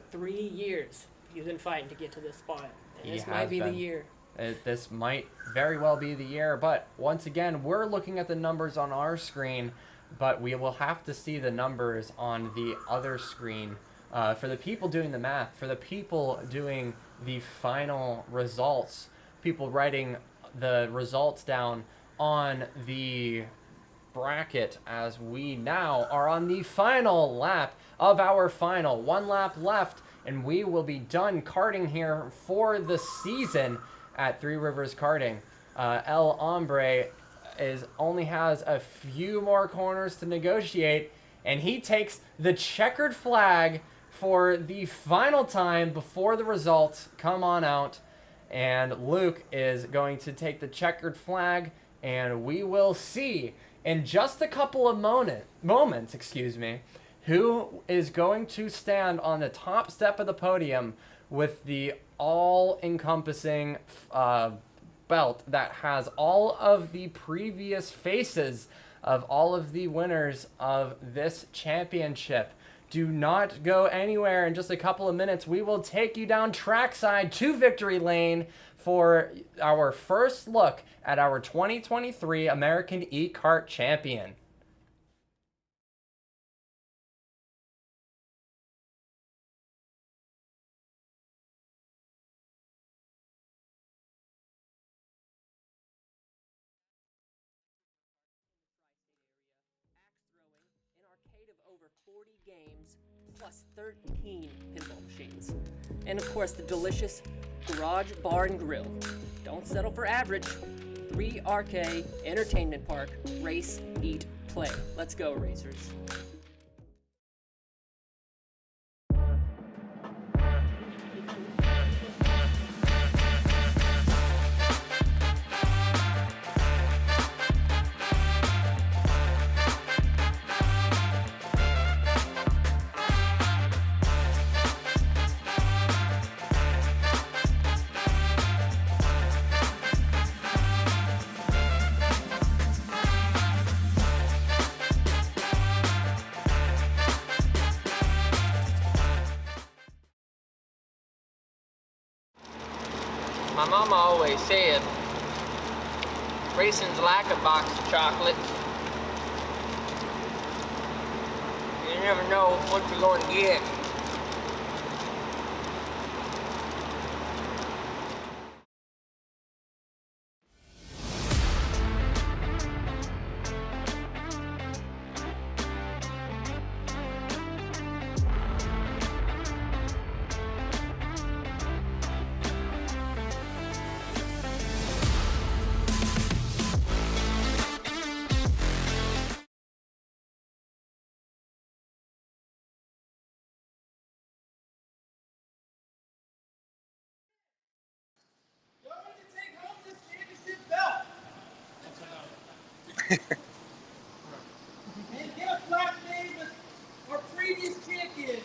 3 years. He's been fighting to get to this spot. And He this might has be been. the year. This might very well be the year, but once again, we're looking at the numbers on our screen, but we will have to see the numbers on the other screen. For the people doing the math, for the people doing the final results, people writing the results down on the bracket, as we now are on the final lap of our final. 1 lap left, and we will be done karting here for the season at Three Rivers Karting. El Hombre only has a few more corners to negotiate, and he takes the checkered flag for the final time before the results come on out. And Luke is going to take the checkered flag, and we will see in just a couple of moments, who is going to stand on the top step of the podium with the all-encompassing belt that has all of the previous faces of all of the winners of this championship. Do not go anywhere. In just a couple of minutes, we will take you down trackside to victory lane for our first look at our 2023 American E-Kart Champion. An arcade of over 40 games plus 13 pinball machines. And of course, the delicious Garage Bar and Grill. Don't settle for average. 3RK Entertainment Park. Race, eat, play. Let's go, racers. My mama always said, racing's like a box of chocolates. You never know what you're going to get. And get a plaque made with our previous champions.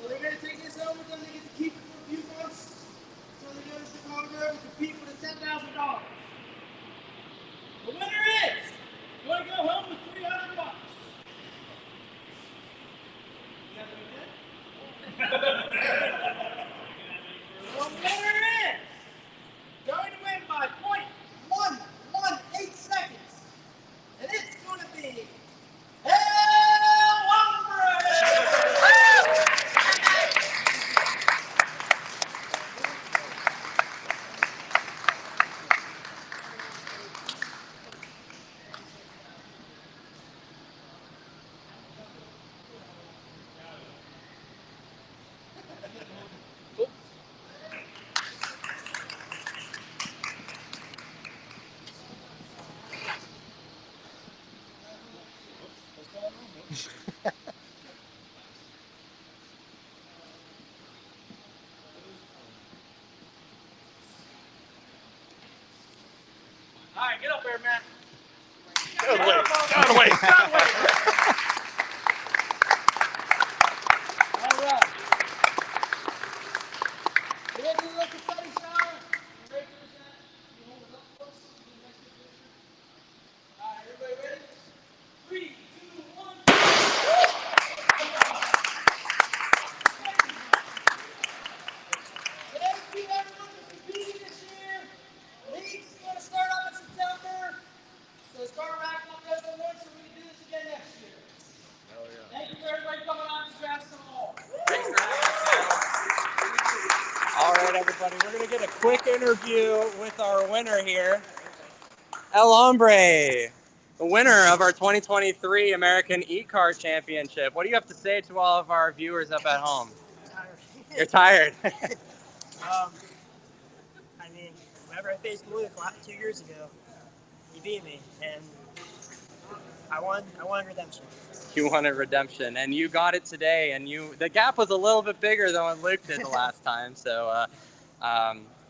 So they're going to take this over, then they get to keep it for a few months until they go to Chicago and compete for the $10,000. The winner is going to go home with $300. Is that what you did? The winner is going to win by 0.118 seconds. And it's going to be all right, get up there, man. Get out of the way. All right. We're going to do a little study shower. You ready for that? You hold it up close. Do the next picture. All right, everybody ready? 3, 2, 1. Thank you, everyone, for competing this year. League's going to start up in September. So start racking up those awards so we can do this again next year. Thank you for everybody coming out to grab some more. All right, everybody, we're going to get a quick interview with our winner here, El Hombre, the winner of our 2023 American E-Kart Championship. What do you have to say to all of our viewers up at home? You're tired. I mean, whenever I faced Luke 2 years ago, he beat me, and I won redemption. You wanted redemption, and you got it today. And the gap was a little bit bigger than what Luke did the last time. So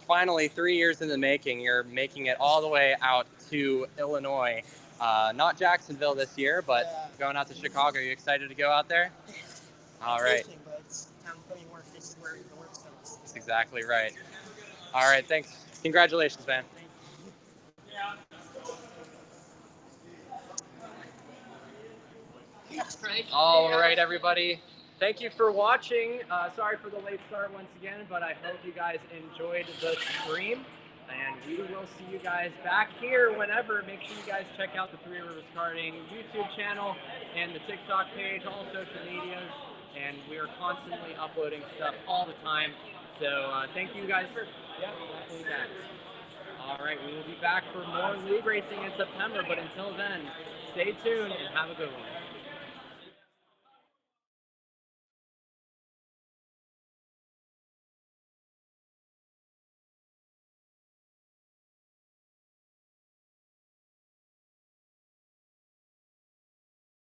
finally, 3 years in the making, you're making it all the way out to Illinois. Not Jacksonville this year, but going out to Chicago. Are you excited to go out there? All right. But it's time to put in work. This is where the work starts. That's exactly right. All right, thanks. Congratulations, man. All right, everybody. Thank you for watching. Sorry for the late start once again, but I hope you guys enjoyed the stream. And we will see you guys back here whenever. Make sure you guys check out the Three Rivers Karting YouTube channel and the TikTok page, all social medias. And we are constantly uploading stuff all the time. So thank you guys for definitely back. All right, we will be back for more league racing in September. But until then, stay tuned and have a good one.